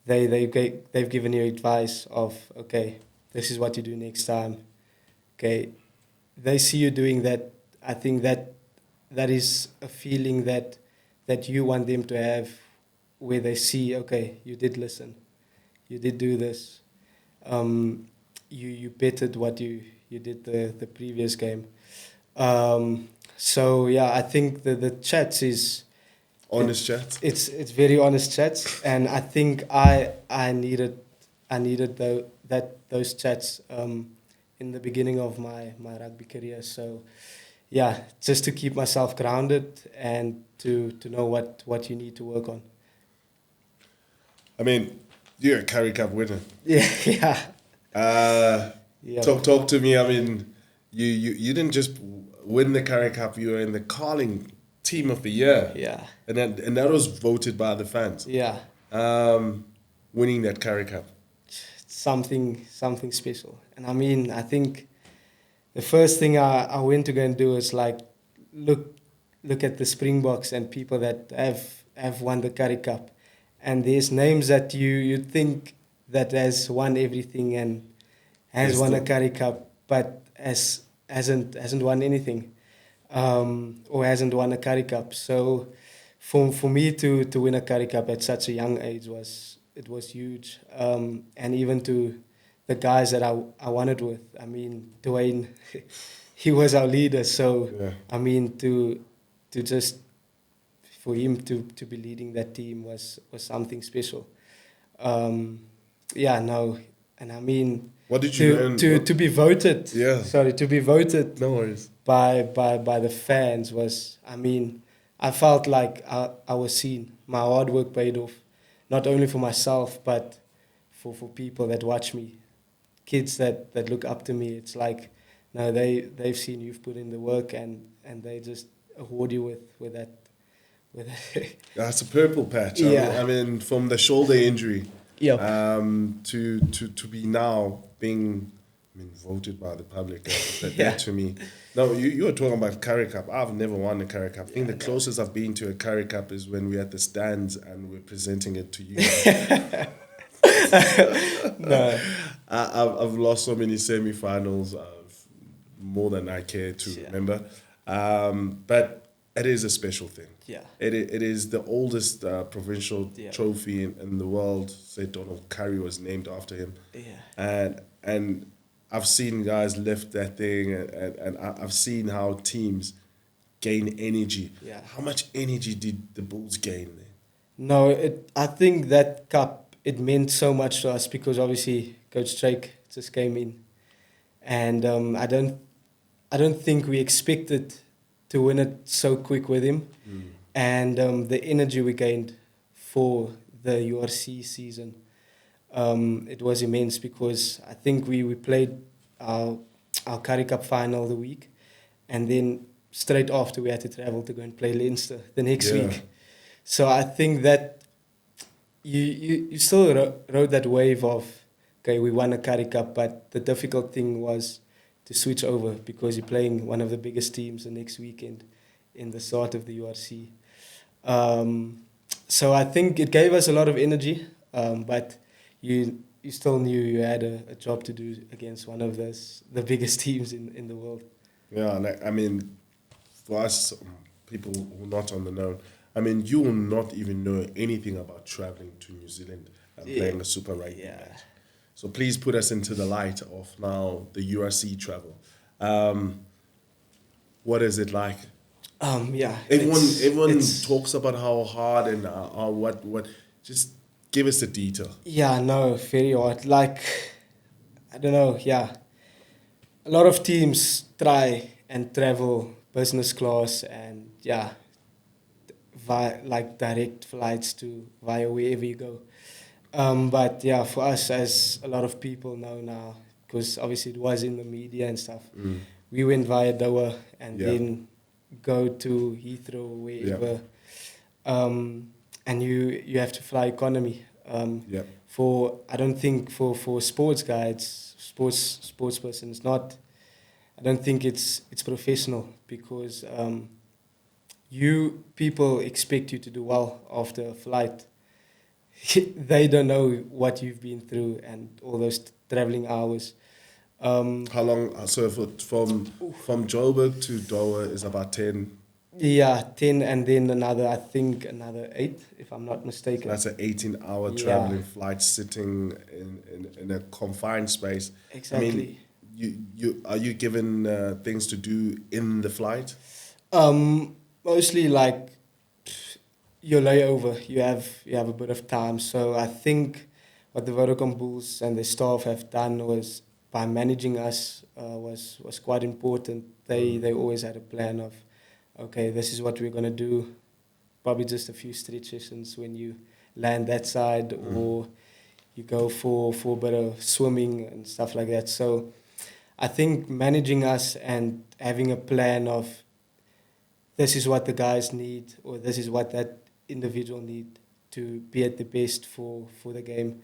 they've given you advice of, okay, this is what you do next time. Okay, they see you doing that. I think that is a feeling that you want them to have, where they see, okay, you did listen, you did do this, you bettered what you did the previous game. So yeah, I think the chats is
honest chats.
It's very honest chats, and I think I needed those chats in the beginning of my rugby career. So yeah, just to keep myself grounded and to know what you need to work on.
I mean, you're a Currie Cup winner.
Yeah.
Talk to me. I mean, you didn't just win the Currie Cup. You were in the Carling team of the year.
Yeah.
And that was voted by the fans.
Yeah.
Winning that Currie Cup.
Something special. And I mean, I think the first thing I went to go and do is like look at the Springboks and people that have won the Currie Cup, and there's names that you think that has won everything and has won a Currie Cup, but hasn't won anything, or hasn't won a Currie Cup. So for me to win a Currie Cup at such a young age was huge, and even to the guys that I won it with. I mean, Dwayne, he was our leader. So
Yeah.
I mean, to just for him to be leading that team was something special. Yeah, no, and I mean,
What did you learn?
to be voted?
Yeah.
Sorry, to be voted.
No worries.
By the fans was, I mean, I felt like I was seen. My hard work paid off, not only for myself but for people that watch me, kids that look up to me. It's like, no, they've seen you've put in the work, and they just award you with that.
That's a purple patch.
Yeah.
I mean, from the shoulder injury,
Yep.
to be now being, voted by the public. That
Yeah.
to me. No, you were talking about Currie Cup. I've never won a Currie Cup. I think the closest I've been to a Currie Cup is when we're at the stands and we're presenting it to you.
No.
I've lost so many semi-finals, more than I care to remember. But it is a special thing.
Yeah.
It is the oldest provincial trophy in the world. Said Donald Currie was named after him.
Yeah.
And I've seen guys lift that thing, and I've seen how teams gain energy.
Yeah.
How much energy did the Bulls gain there?
No, I think that cup, it meant so much to us because obviously Coach Drake just came in, and I don't think we expected to win it so quick with him, and the energy we gained for the URC season, it was immense because I think we played our Currie Cup final the week, and then straight after we had to travel to go and play Leinster the next week. So I think that you still rode that wave of, okay, we won a Currie Cup, but the difficult thing was to switch over because you're playing one of the biggest teams the next weekend in the start of the URC. So I think it gave us a lot of energy, but you still knew you had a job to do against one of the biggest teams in the world.
Yeah, I mean, for us, people who are not on the know, I mean, you will not even know anything about traveling to New Zealand and playing a Super Rugby match. So please put us into the light of now the URC travel. What is it like? Everyone talks about how hard and what. Just give us the detail.
Yeah, no, very hard. Like, I don't know. Yeah, a lot of teams try and travel business class and via like direct flights via wherever you go. But yeah, for us, as a lot of people know now, because obviously it was in the media and stuff, we went via Doha and then go to Heathrow, wherever. And you have to fly economy. I don't think for sports guides, sports persons, I don't think it's professional because people expect you to do well after a flight. They don't know what you've been through and all those traveling hours.
How long? So from Joburg to Doha is about 10.
Yeah, 10, and then another 8, if I'm not mistaken.
So that's an 18-hour traveling flight, sitting in a confined space.
Exactly.
I mean, you are you given things to do in the flight?
Mostly like your layover. You have a bit of time. So I think what the Vodacom Bulls and the staff have done was by managing us was quite important. They always had a plan of, okay, this is what we're gonna do. Probably just a few stretch sessions when you land that side, or you go for a bit of swimming and stuff like that. So I think managing us and having a plan of this is what the guys need, or this is what that individual need to be at the best for the game.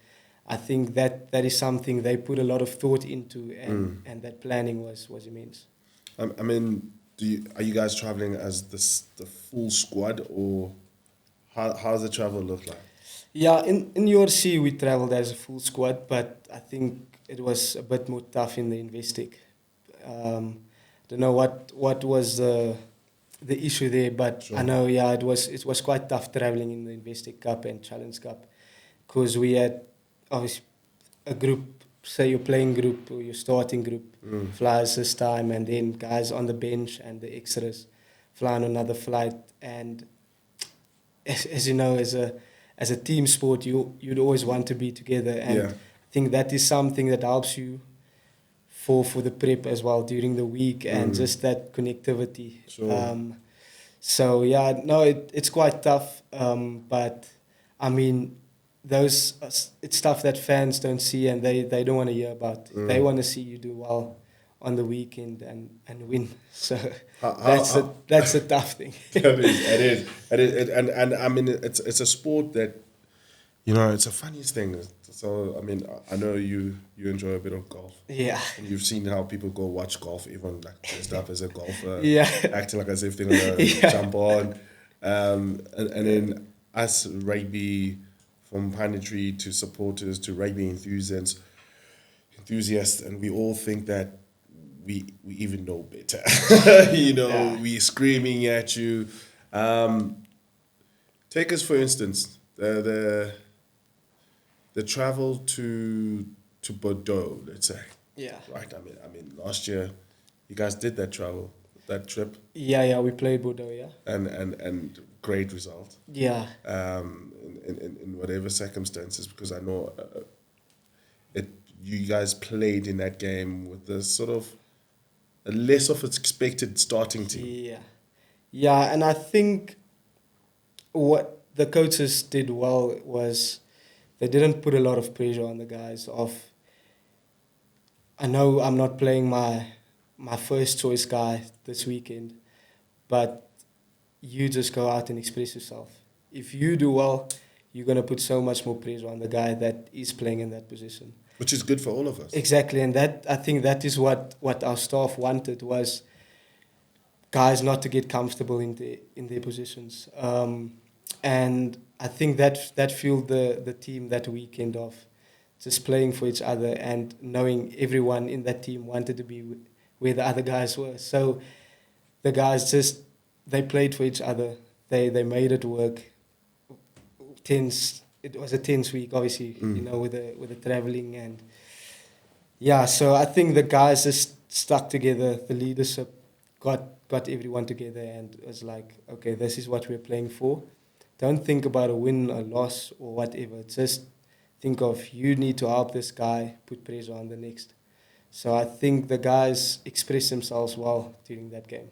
I think that is something they put a lot of thought into, and that planning was immense.
I mean, are you guys traveling as the full squad, or how does the travel look like?
Yeah, in URC we traveled as a full squad, but I think it was a bit more tough in the Investec. Don't know what was the issue there, but
Sure.
I know it was quite tough traveling in the Investec Cup and Challenge Cup, because we had obviously a group, say your playing group or your starting group flies this time, and then guys on the bench and the extras fly on another flight. And as you know, as a team sport, you'd always want to be together, and
Yeah.
I think that is something that helps you for the prep as well during the week, and just that connectivity.
Sure.
So no, it's quite tough, but I mean, it's stuff that fans don't see, and they don't want to hear about. They want to see you do well on the weekend and win. So that's a tough thing.
It is, and I mean, it's a sport that, it's a funniest thing. So I mean, I know you enjoy a bit of golf.
Yeah.
And you've seen how people go watch golf, even like dressed up as a golfer,
Yeah.
acting like as if they're gonna jump on, and then us rugby, from punditry to supporters to rugby enthusiasts, and we all think that we even know better. We're screaming at you. Take us for instance, the travel to Bordeaux, let's say.
Yeah.
Right. I mean, last year, you guys did that trip.
Yeah, we played Bordeaux, yeah.
And great result.
Yeah.
In whatever circumstances, because I know you guys played in that game with the sort of a less of its expected starting team.
Yeah, and I think what the coaches did well was they didn't put a lot of pressure on the guys. I know I'm not playing my first choice guy this weekend, but you just go out and express yourself. If you do well, you're going to put so much more pressure on the guy that is playing in that position.
Which is good for all of us.
Exactly, and I think that is what our staff wanted, was guys not to get comfortable in their positions. And I think that fueled the team that weekend of just playing for each other and knowing everyone in that team wanted to be where the other guys were. So the guys they played for each other. They made it work. It was a tense week, obviously, with the traveling, and so I think the guys just stuck together. The leadership got everyone together, and it was like, okay, this is what we're playing for. Don't think about a win, a loss, or whatever. Just think of, you need to help this guy, put pressure on the next. So I think the guys expressed themselves well during that game.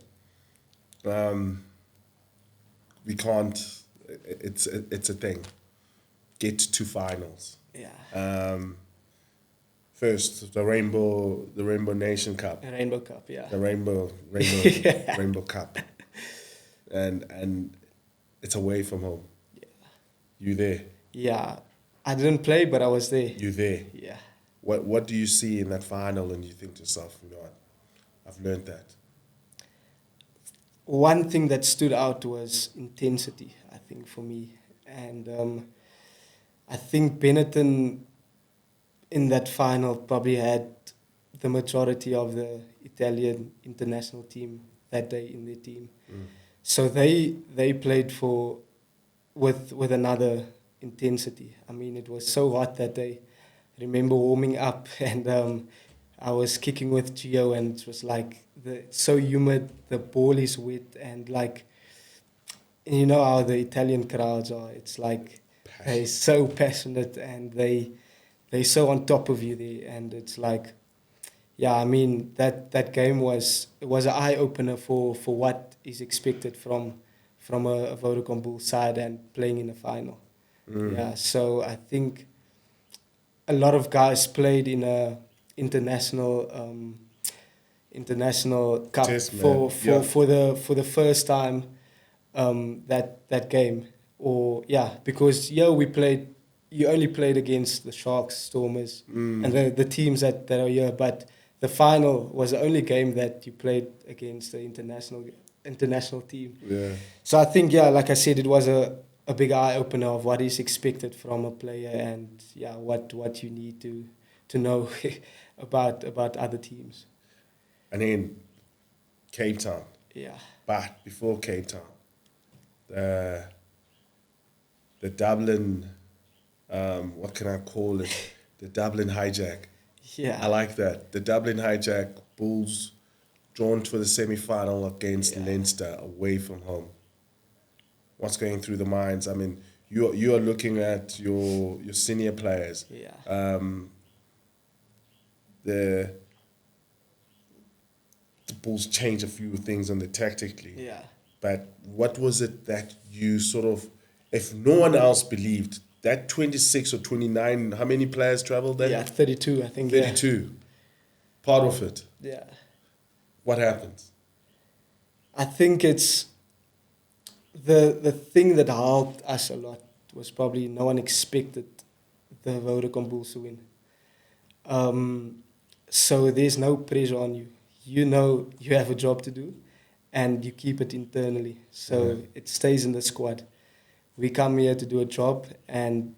We can't. It's a thing. Get to finals.
Yeah.
First, the Rainbow Nation Cup.
The Rainbow Cup, yeah.
The Rainbow Cup, and it's away from home.
Yeah.
You there?
Yeah, I didn't play, but I was there.
You there?
Yeah.
What do you see in that final, and you think to yourself, I've learned that.
One thing that stood out was intensity, I think, for me. And I think Benetton in that final probably had the majority of the Italian international team that day in their team. So they played with another intensity. I mean, it was so hot that day. I remember warming up, and I was kicking with Gio, and it was like it's so humid, the ball is wet, and like, you know how the Italian crowds are. It's like they're so passionate, and they're so on top of you there, and it's like, I mean, that game was an eye opener for what is expected from a Vodacom Bulls side and playing in a final. So I think a lot of guys played in a international international cup
Test
for
match, yeah.
for the first time, that game, or because you only played against the Sharks, Stormers, and the teams that are here, but the final was the only game that you played against the international team.
Yeah.
So I think, like I said, it was a big eye opener of what is expected from a player, and what you need to know about other teams.
And then Cape Town.
Yeah.
But before Cape Town, the Dublin, what can I call it? The Dublin hijack.
Yeah.
I like that. The Dublin hijack, Bulls drawn for the semi-final against Leinster away from home. What's going through the minds? I mean, you are looking at your senior players.
Yeah.
The Bulls change a few things on the tactically.
Yeah.
But what was it that you sort of, if no one else believed, that 26 or 29, how many players traveled there?
Yeah, 32, I think.
32. Part of it.
Yeah.
What happened?
I think it's the thing that helped us a lot was probably no one expected the Vodacom Bulls to win. So there's no pressure on you. You know you have a job to do, and you keep it internally. So it stays in the squad. We come here to do a job, and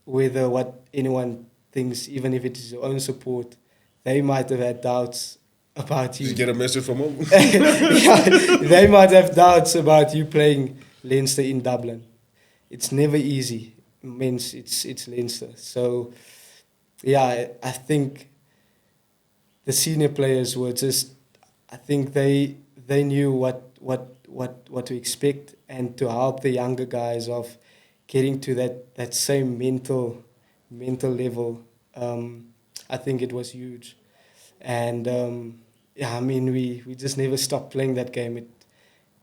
whether what anyone thinks, even if it is your own support, they might have had doubts about you.
Did you get a message from home?
They might have doubts about you playing Leinster in Dublin. It's never easy. It means it's Leinster. So, I think the senior players were just, I think they knew what to expect, and to help the younger guys of getting to that same mental level. I think it was huge. And I mean, we just never stopped playing that game.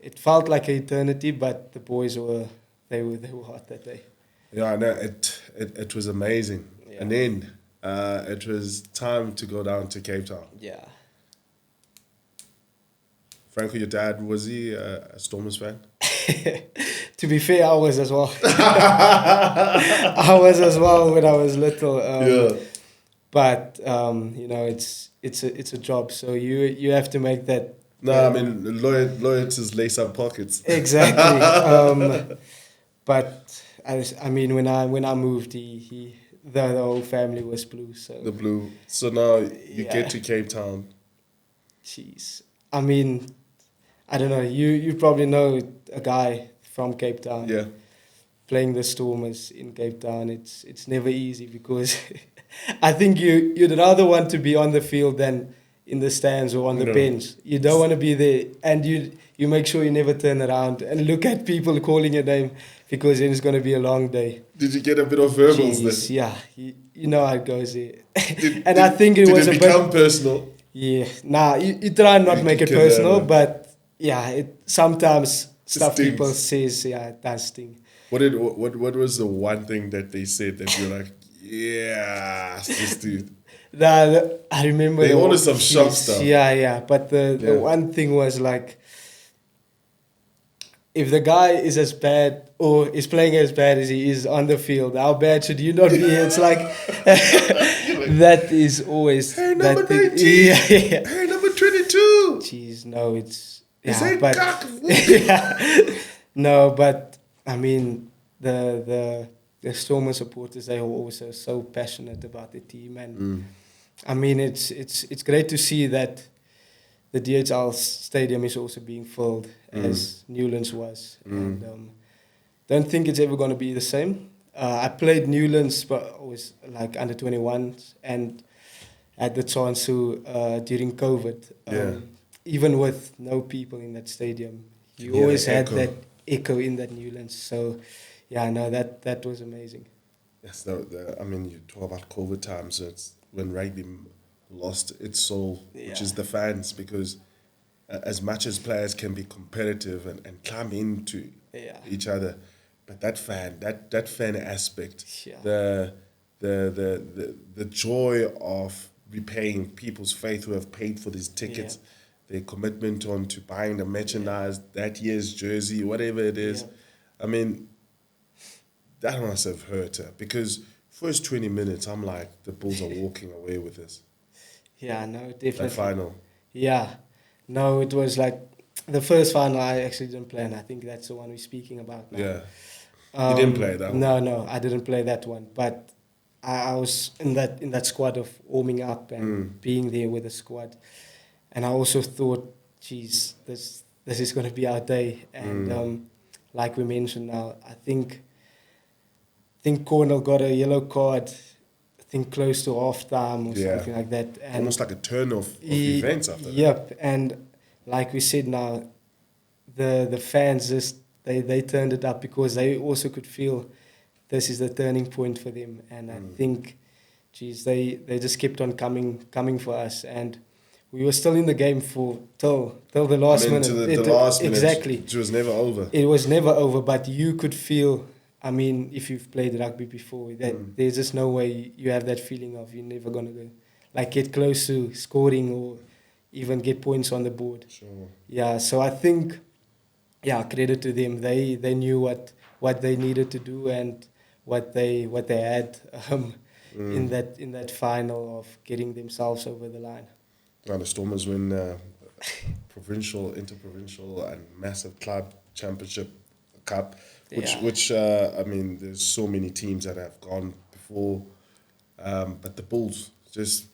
It felt like an eternity, but the boys were hot that day.
Yeah, no, it was amazing.
Yeah.
And then it was time to go down to Cape Town.
Yeah.
Franco, your dad, was he a Stormers fan?
To be fair, I was as well. I was as well when I was little. But it's a job, so you have to make that.
No, I mean loyalties lace up pockets.
Exactly. But I mean, when I moved, the whole family was blue. So
the blue. So now you get to Cape Town.
Jeez, I mean, I don't know. You probably know a guy from Cape Town.
Yeah.
Playing the Stormers in Cape Town, it's never easy, because I think you'd rather want to be on the field than in the stands or on the bench. You don't want to be there, and you make sure you never turn around and look at people calling your name, because then it's going to be a long day.
Did you get a bit of verbals then?
Yeah, you know how it goes there. I think it was
did it become personal?
Yeah, you try and not make it personal, but it sometimes stuff
stings.
people says, it does sting.
What was the one thing that they said that you're like, this dude?
I remember
they ordered some shock stuff.
Yeah. But the one thing was like, if the guy is as bad or is playing as bad as he is on the field, how bad should you not be? It's like that is always
hey, number
that
19. Hey, number 22.
Jeez, no, it's
but
no, but I mean the Stormer supporters, they are also so passionate about the team, and I mean it's great to see that the DHL stadium is also being filled as Newlands was, and don't think it's ever going to be the same. I played Newlands, but I was like under 21s, and had the chance to during COVID. Even with no people in that stadium, you always had that echo in that Newlands. So, that was amazing.
Yes, I mean, you talk about COVID times. It's when rugby lost its soul, which is the fans, because as much as players can be competitive and climb into each other, but that fan aspect, the joy of repaying people's faith who have paid for these tickets. their commitment on to buying the merchandise, that year's jersey, whatever it is. I mean, that must have hurt her because first 20 minutes, I'm like, the Bulls are walking away with this.
Yeah, no, definitely.
That final.
Yeah. No, it was like the first final I actually didn't play, and I think that's the one we're speaking about now.
Yeah. You didn't play that one?
No, I didn't play that one. But I was in that squad of warming up and being there with the squad. And I also thought, geez, this is going to be our day. And like we mentioned now, I think Cornell got a yellow card, I think close to half time or something like that. And
almost like a turn of events after that.
Yep, and like we said now, the fans just they turned it up because they also could feel this is the turning point for them. And I think, geez, they just kept on coming for us. And we were still in the game for till the last minute.
To the last minute.
Exactly.
It was never over.
It was never over, but you could feel, I mean, if you've played rugby before, that there's just no way you have that feeling of you're never going to go, like, get close to scoring or even get points on the board.
Sure.
Yeah, so I think, credit to them. They knew what they needed to do and what they had in that final of getting themselves over the line.
Now the Stormers win provincial, interprovincial, and massive club championship cup, which I mean, there's so many teams that have gone before, but the Bulls just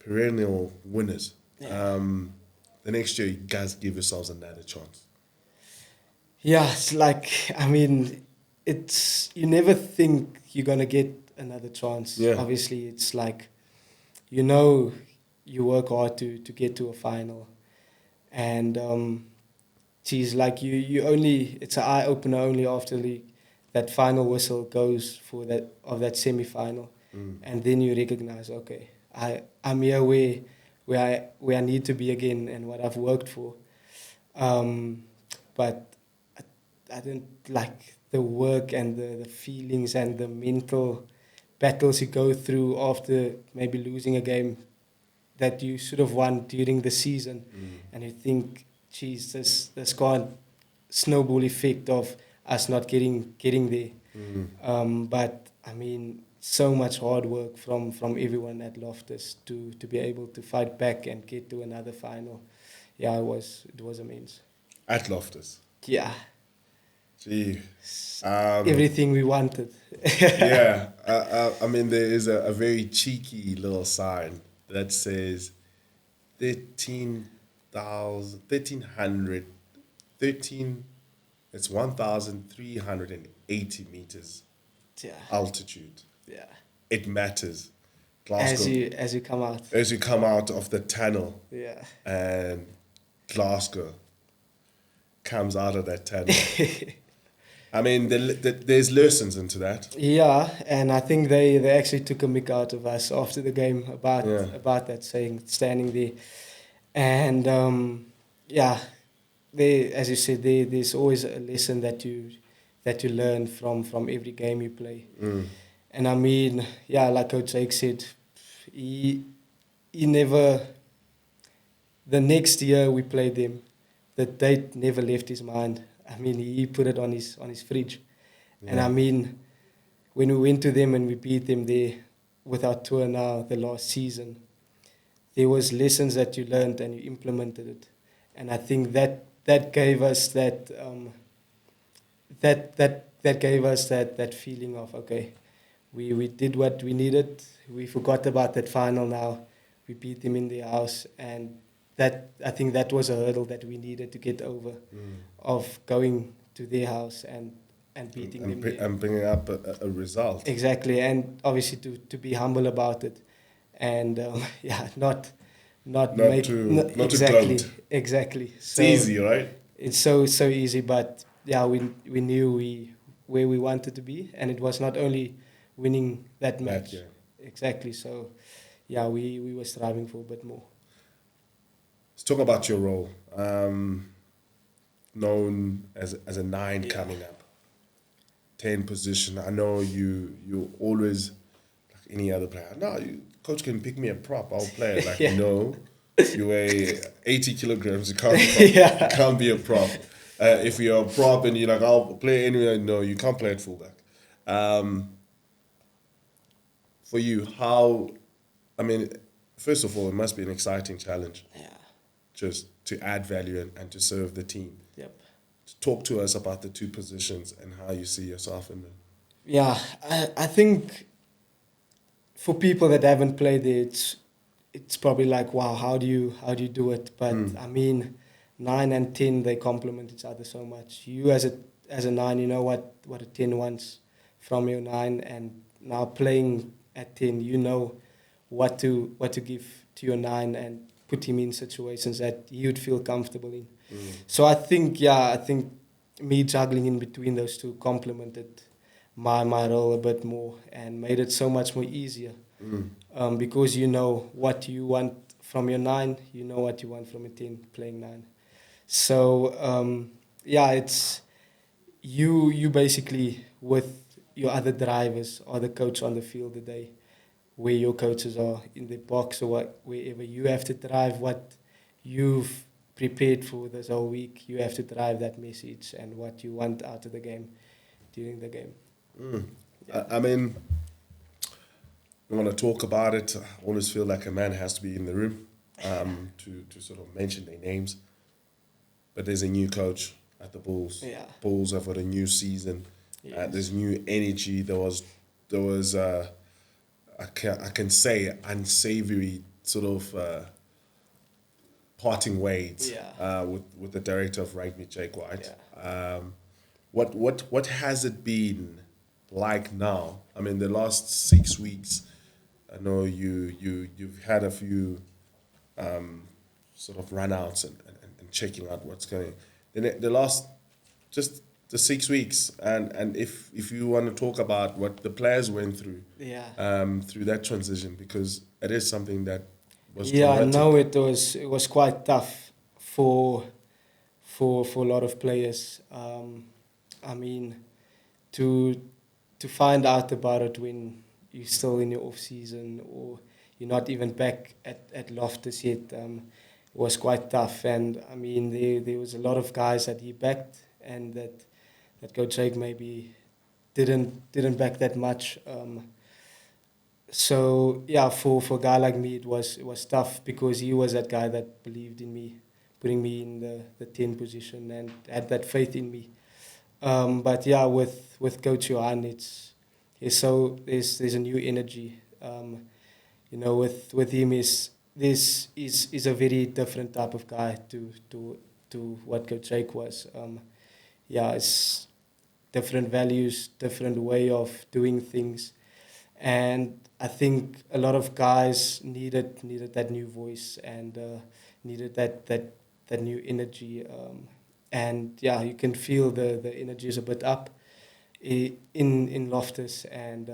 perennial winners.
Yeah.
The next year, you guys give yourselves another chance.
Yeah, it's like, I mean, you never think you're gonna get another chance.
Yeah.
Obviously, it's like, you work hard to get to a final, and geez, like you only, it's an eye opener only after that final whistle goes for that semi-final, and then you recognize, okay, I'm here where I need to be again and what I've worked for, but I didn't like the work and the feelings and the mental battles you go through after maybe losing a game that you should have won during the season, and you think, geez, this can't snowball effect of us not getting there. But I mean, so much hard work from everyone at Loftus to be able to fight back and get to another final. Yeah, it was immense.
At Loftus.
Yeah.
Gee.
Everything we wanted.
Yeah. I mean, there is a very cheeky little sign that says 1,380 meters altitude.
Yeah.
It matters. Glasgow.
As you come out.
As you come out of the tunnel.
Yeah.
And Glasgow comes out of that tunnel. I mean, there's lessons into that.
Yeah, and I think they actually took a mick out of us after the game about that, saying, standing there. And, as you said, there's always a lesson that you learn from every game you play. And I mean, like Coach Jake said, he never... The next year we played them, the date never left his mind. I mean, he put it on his fridge. Yeah. And I mean, when we went to them and we beat them there with our tour now, the last season, there was lessons that you learned and you implemented it. And I think that gave us that gave us that feeling of, okay, we did what we needed. We forgot about that final now. We beat them in their house, and I think that was a hurdle that we needed to get over, of going to their house and beating them there.
And bringing up a result.
Exactly, and obviously to be humble about it, and not exactly,
to gloat.
Exactly.
So it's easy, right?
It's so easy, but we knew where we wanted to be, and it was not only winning that match. Exactly. So we were striving for a bit more.
Let's talk about your role. Known as a 9 coming up, 10 position. I know you always, like any other player. No, coach can pick me a prop. I'll play it. Like no, You weigh 80 kilograms. You can't
Yeah.
you can't be a prop. If you're a prop and you're like, I'll play anywhere, no, you can't play at fullback. For you, how? I mean, first of all, it must be an exciting challenge.
Yeah.
Just to add value and to serve the team.
Yep.
Talk to us about the two positions and how you see yourself in them.
Yeah, I think for people that haven't played it, it's probably like, wow, how do you do it? But I mean, 9 and 10, they complement each other so much. You as a 9, you know what a 10 wants from your 9, and now playing at 10, you know what to give to your 9 and put him in situations that he would feel comfortable in. So I think me juggling in between those two complemented my role a bit more and made it so much more easier. Because you know what you want from your 9, you know what you want from a 10 playing 9. So it's you basically with your other drivers or the coach on the field the day where your coaches are in the box or wherever you have to drive what you've prepared for this whole week. You have to drive that message and what you want out of the game during the game.
I mean, I want to talk about it. I always feel like a man has to be in the room to sort of mention their names. But there's a new coach at the Bulls.
Yeah.
Bulls have got a new season.
Yes.
There's new energy. There was I can say unsavory sort of parting ways with the director of Rugby, Jake White.
Yeah.
What has it been like now? I mean, the last 6 weeks, I know you've had a few sort of run-outs and checking out what's going. The last just the 6 weeks, and if you want to talk about what the players went through, through that transition, because it is something that was
I
traumatic.
know it was quite tough for a lot of players. I mean, to find out about it when you're still in your off season or you're not even back at Loftus yet, was quite tough. And I mean, there was a lot of guys that he backed and that Coach Jake maybe didn't back that much. So for a guy like me, it was tough because he was that guy that believed in me, putting me in the 10 position and had that faith in me. But with Coach Johan, there's a new energy. With him is a very different type of guy to what Coach Jake was. It's different values, different way of doing things, and I think a lot of guys needed that new voice and needed that new energy. And you can feel the energy is a bit up in Loftus, and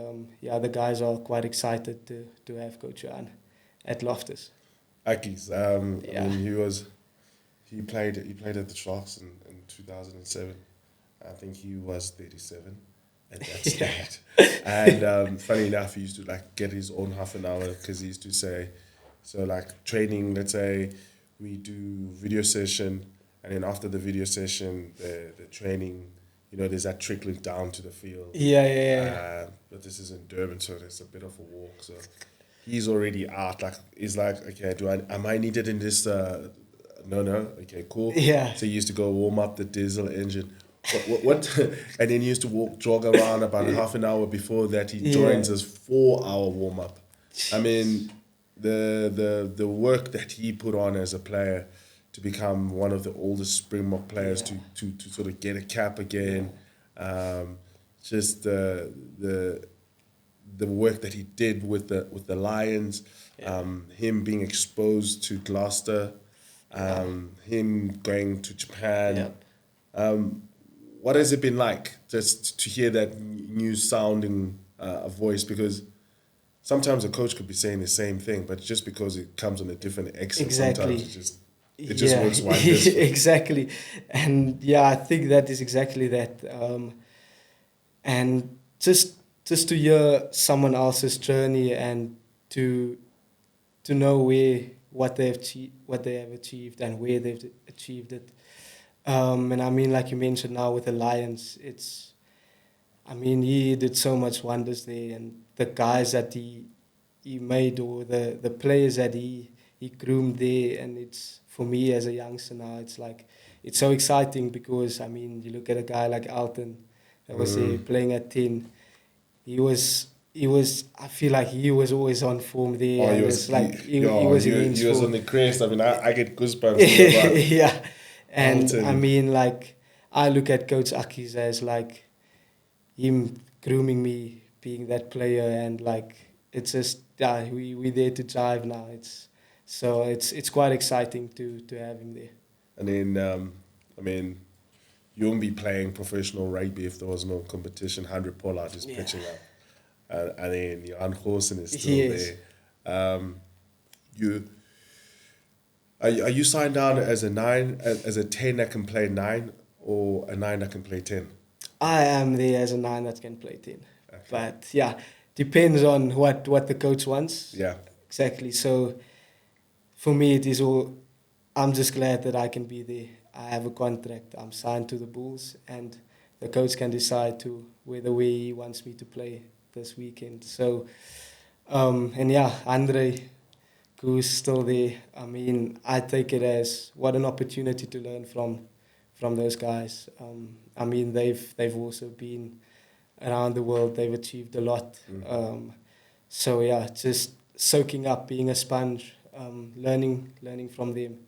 the guys are quite excited to have Coach Johan at Loftus.
Akis, I mean, he played at the Sharks in 2007. I think he was 37 at that stage. And funny enough, he used to like get his own half an hour because he used to say, so like training, let's say we do video session, and then after the video session, the training, there's that trickling down to the field. But this is in Durban, so there's a bit of a walk. So he's already out. Like he's like, okay, am I needed in this? No. Okay, cool.
Yeah.
So he used to go warm up the diesel engine. What? And then he used to jog around about half an hour before that. He joins his 4-hour warm up. I mean, the work that he put on as a player to become one of the oldest Springbok players to sort of get a cap again. Just the work that he did with the Lions, him being exposed to Gloucester, him going to Japan. What has it been like just to hear that new sounding voice? Because sometimes a coach could be saying the same thing, but just because it comes on a different accent, sometimes it just works wonders.
Exactly. And I think that is exactly that. And just to hear someone else's journey and to know where what they have achieved and where they've achieved it. And I mean, like you mentioned now with the Lions, he did so much wonders there, and the guys that he made, or the players that he groomed there, and it's, for me as a youngster now, it's like, it's so exciting because, I mean, you look at a guy like Alton that was there playing at 10. He was, I feel like he was always on form there.
Oh,
and it's like, he was immense.
He was on the crest. I mean, I get goosebumps.
Yeah. And
Alton.
I mean, like, I look at Coach Akis as like him grooming me, being that player, and like, it's just, we're there to drive now. It's quite exciting to have him there.
And then, I mean, you wouldn't be playing professional rugby if there was no competition. Handré Pollard is pitching up. And then Johan Goosen is still there. Are you signed down as a 9, as a 10 that can play 9, or a 9 that can play 10?
I am there as a 9 that can play 10. Okay. But yeah, depends on what the coach wants.
Yeah.
Exactly. So for me, it is all, I'm just glad that I can be there. I have a contract. I'm signed to the Bulls, and the coach can decide to whether he wants me to play this weekend. So, and yeah, Handré, who's still there. I mean, I take it as what an opportunity to learn from those guys. I mean, they've also been around the world. They've achieved a lot. So yeah, just soaking up, being a sponge, learning from them.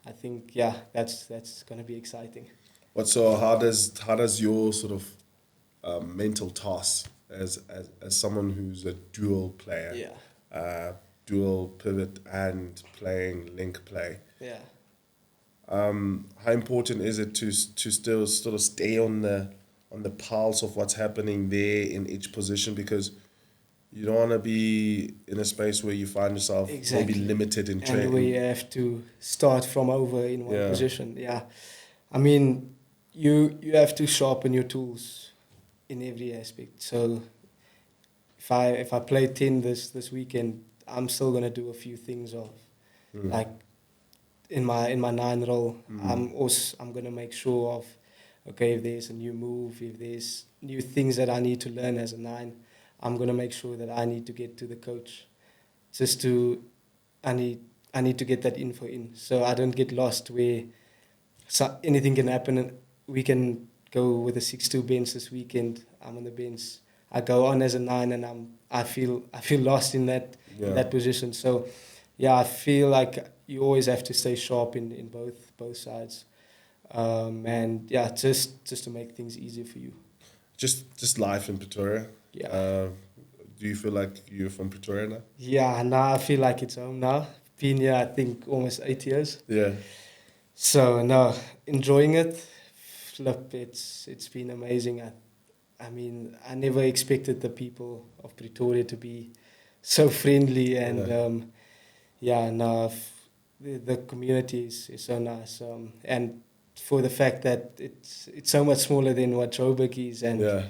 I think, yeah, that's going to be exciting.
So how does your sort of mental task as someone who's a dual player, dual pivot and playing link play?
Yeah.
How important is it to still sort of stay on the pulse of what's happening there in each position, because you don't want to be in a space where you find yourself maybe limited in training.
And where you have to start from over in one position. Yeah. I mean, you have to sharpen your tools in every aspect. So if I play 10 this weekend, I'm still going to do a few things of like in my 9 role. I'm going to make sure of, okay, if there's a new move, if there's new things that I need to learn as a 9, I'm going to make sure that I need to get to the coach I need to get that info in, so I don't get lost where anything can happen. And we can go with a 6-2 bench this weekend. I'm on the bench. I go on as a 9, and I feel lost in that position. So yeah, I feel like you always have to stay sharp in both sides, and yeah, just to make things easier for you.
Just life in Pretoria.
Yeah.
Do you feel like you're from Pretoria now?
Yeah, now I feel like it's home now. Been here, I think, almost 8 years.
Yeah.
So no, enjoying it. Flip, it's been amazing. I mean, I never expected the people of Pretoria to be so friendly, and the community is so nice. And for the fact that it's so much smaller than what Joburg is, and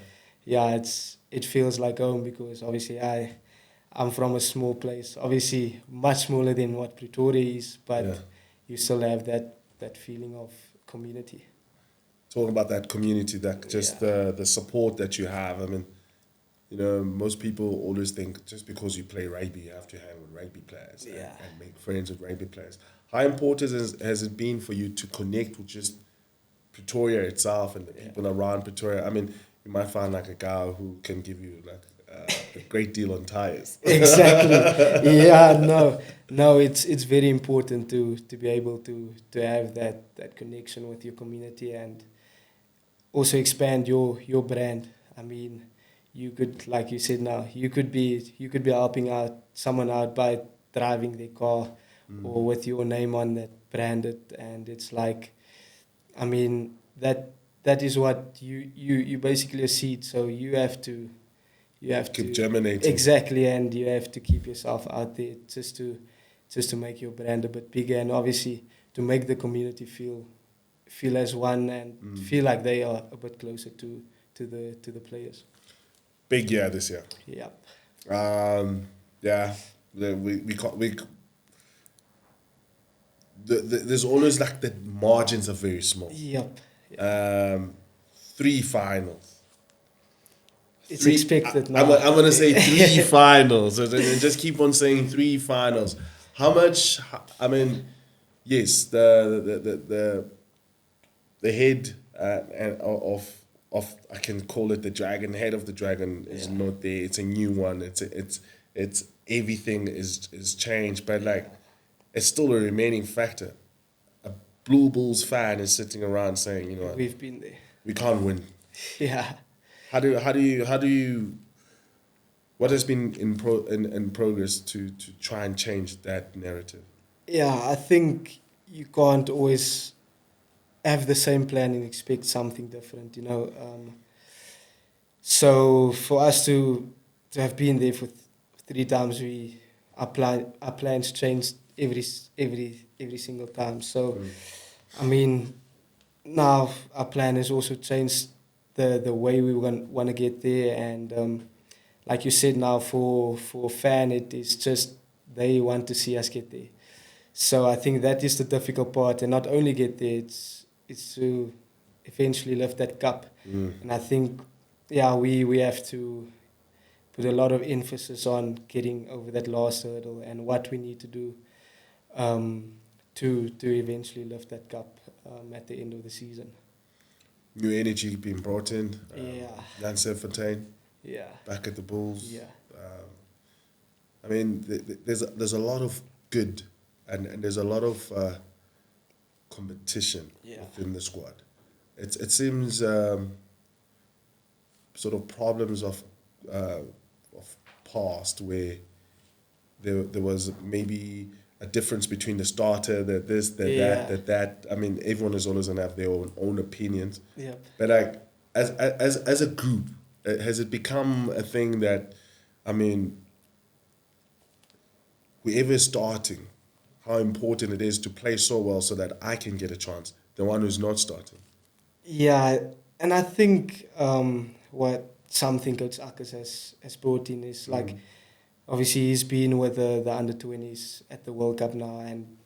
it feels like home, because obviously I'm from a small place, obviously much smaller than what Pretoria is, but you still have that feeling of community.
Talk about that community, that just the support that you have. I mean, you know, most people always think just because you play rugby, you have to hang with rugby players and make friends with rugby players. How important has it been for you to connect with just Pretoria itself and the people around Pretoria? I mean, you might find like a guy who can give you like a great deal on tires.
Exactly. Yeah, no, it's very important to be able to have that connection with your community, and also expand your brand. I mean, you could, like you said now, you could be helping out someone out by driving their car or with your name on that branded, and it's like, I mean, that is what you basically a seed, so you have to
keep germinating.
Exactly, and you have to keep yourself out there just to make your brand a bit bigger, and obviously to make the community feel as one, and feel like they are a bit closer to the players.
Big year this year.
Yeah.
We there's always like the margins are very small.
Yep.
3 finals.
It's expected now.
I'm gonna say 3 finals, and just keep on saying 3 finals. How much? I mean, yes, the head of I can call it the dragon. Head of the dragon is not there. It's a new one. It's everything is changed, but like it's still a remaining factor. A Blue Bulls fan is sitting around saying, you know what,
We've been there.
we can't win.
Yeah.
How do you what has been in progress to try and change that narrative?
Yeah, I think you can't always have the same plan and expect something different, you know. So for us to have been there for 3 times, our plans changed every single time. So, I mean, now our plan has also changed the way we want to get there, and like you said, now for a fan, it is just they want to see us get there. So I think that is the difficult part, and not only get there, it's to eventually lift that cup. And I think, yeah, we have to put a lot of emphasis on getting over that last hurdle and what we need to do to eventually lift that cup at the end of the season.
New energy being brought in. Lance Fontaine.
Yeah.
Back at the Bulls.
Yeah.
I mean, there's a lot of good, and there's a lot of competition within the squad. It seems sort of problems of past where there was maybe a difference between the starter, that. I mean, everyone is always gonna have their own opinions.
Yeah.
But like as a group, has it become a thing that, I mean, whoever is starting, how important it is to play so well so that I can get a chance, the one who's not starting?
Yeah, and I think what something Coach Akkers has brought in is like, obviously he's been with the under-20s at the World Cup now, and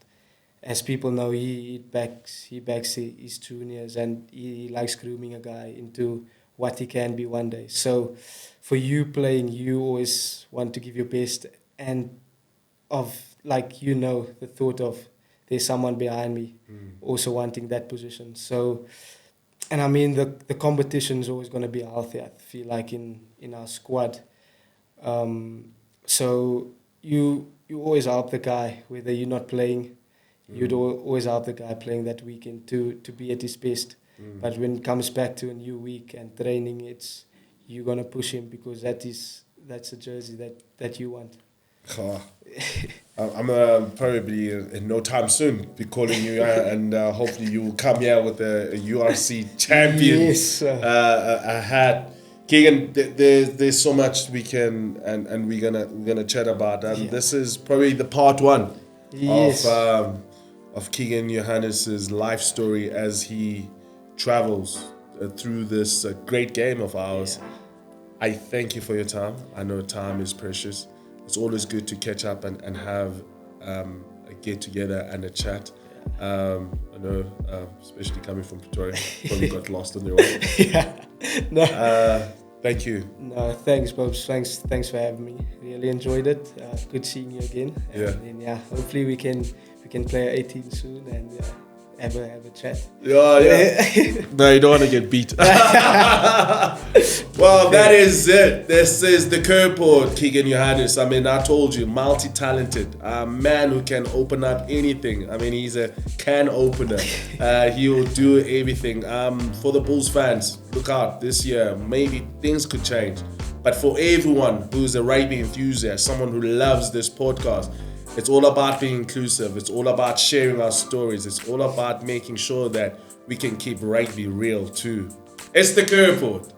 as people know, he backs his juniors, and he likes grooming a guy into what he can be one day. So for you playing, you always want to give your best, and the thought of there's someone behind me also wanting that position. So, and I mean, the competition is always going to be healthy, I feel like, in our squad. So you always help the guy, whether you're not playing, you'd always help the guy playing that weekend to be at his best. But when it comes back to a new week and training, you're going to push him, because that's a jersey that you want.
I'm probably in no time soon be calling you, and hopefully you will come here with a URC champions a hat. Keegan, there's so much we can and we're gonna chat about. This is probably the part 1 of Keagan Johannes' life story as he travels through this great game of ours. I thank you for your time. I know time is precious. It's always good to catch up and have a get together and a chat. I know, especially coming from Pretoria, probably got lost on the way.
No.
Thank you.
No, thanks, Bobs. Thanks for having me. Really enjoyed it. Good seeing you again. And then, hopefully we can play 18 soon and have a chat.
Yeah. No, you don't want to get beat. Well, that is it. This is the Kerport, Keagan Johannes. I mean, I told you, multi-talented, a man who can open up anything. I mean, he's a can opener. He will do everything. For the Bulls fans, look out this year. Maybe things could change. But for everyone who's a rugby enthusiast, someone who loves this podcast, it's all about being inclusive. It's all about sharing our stories. It's all about making sure that we can keep rugby real too. It's the Kerport.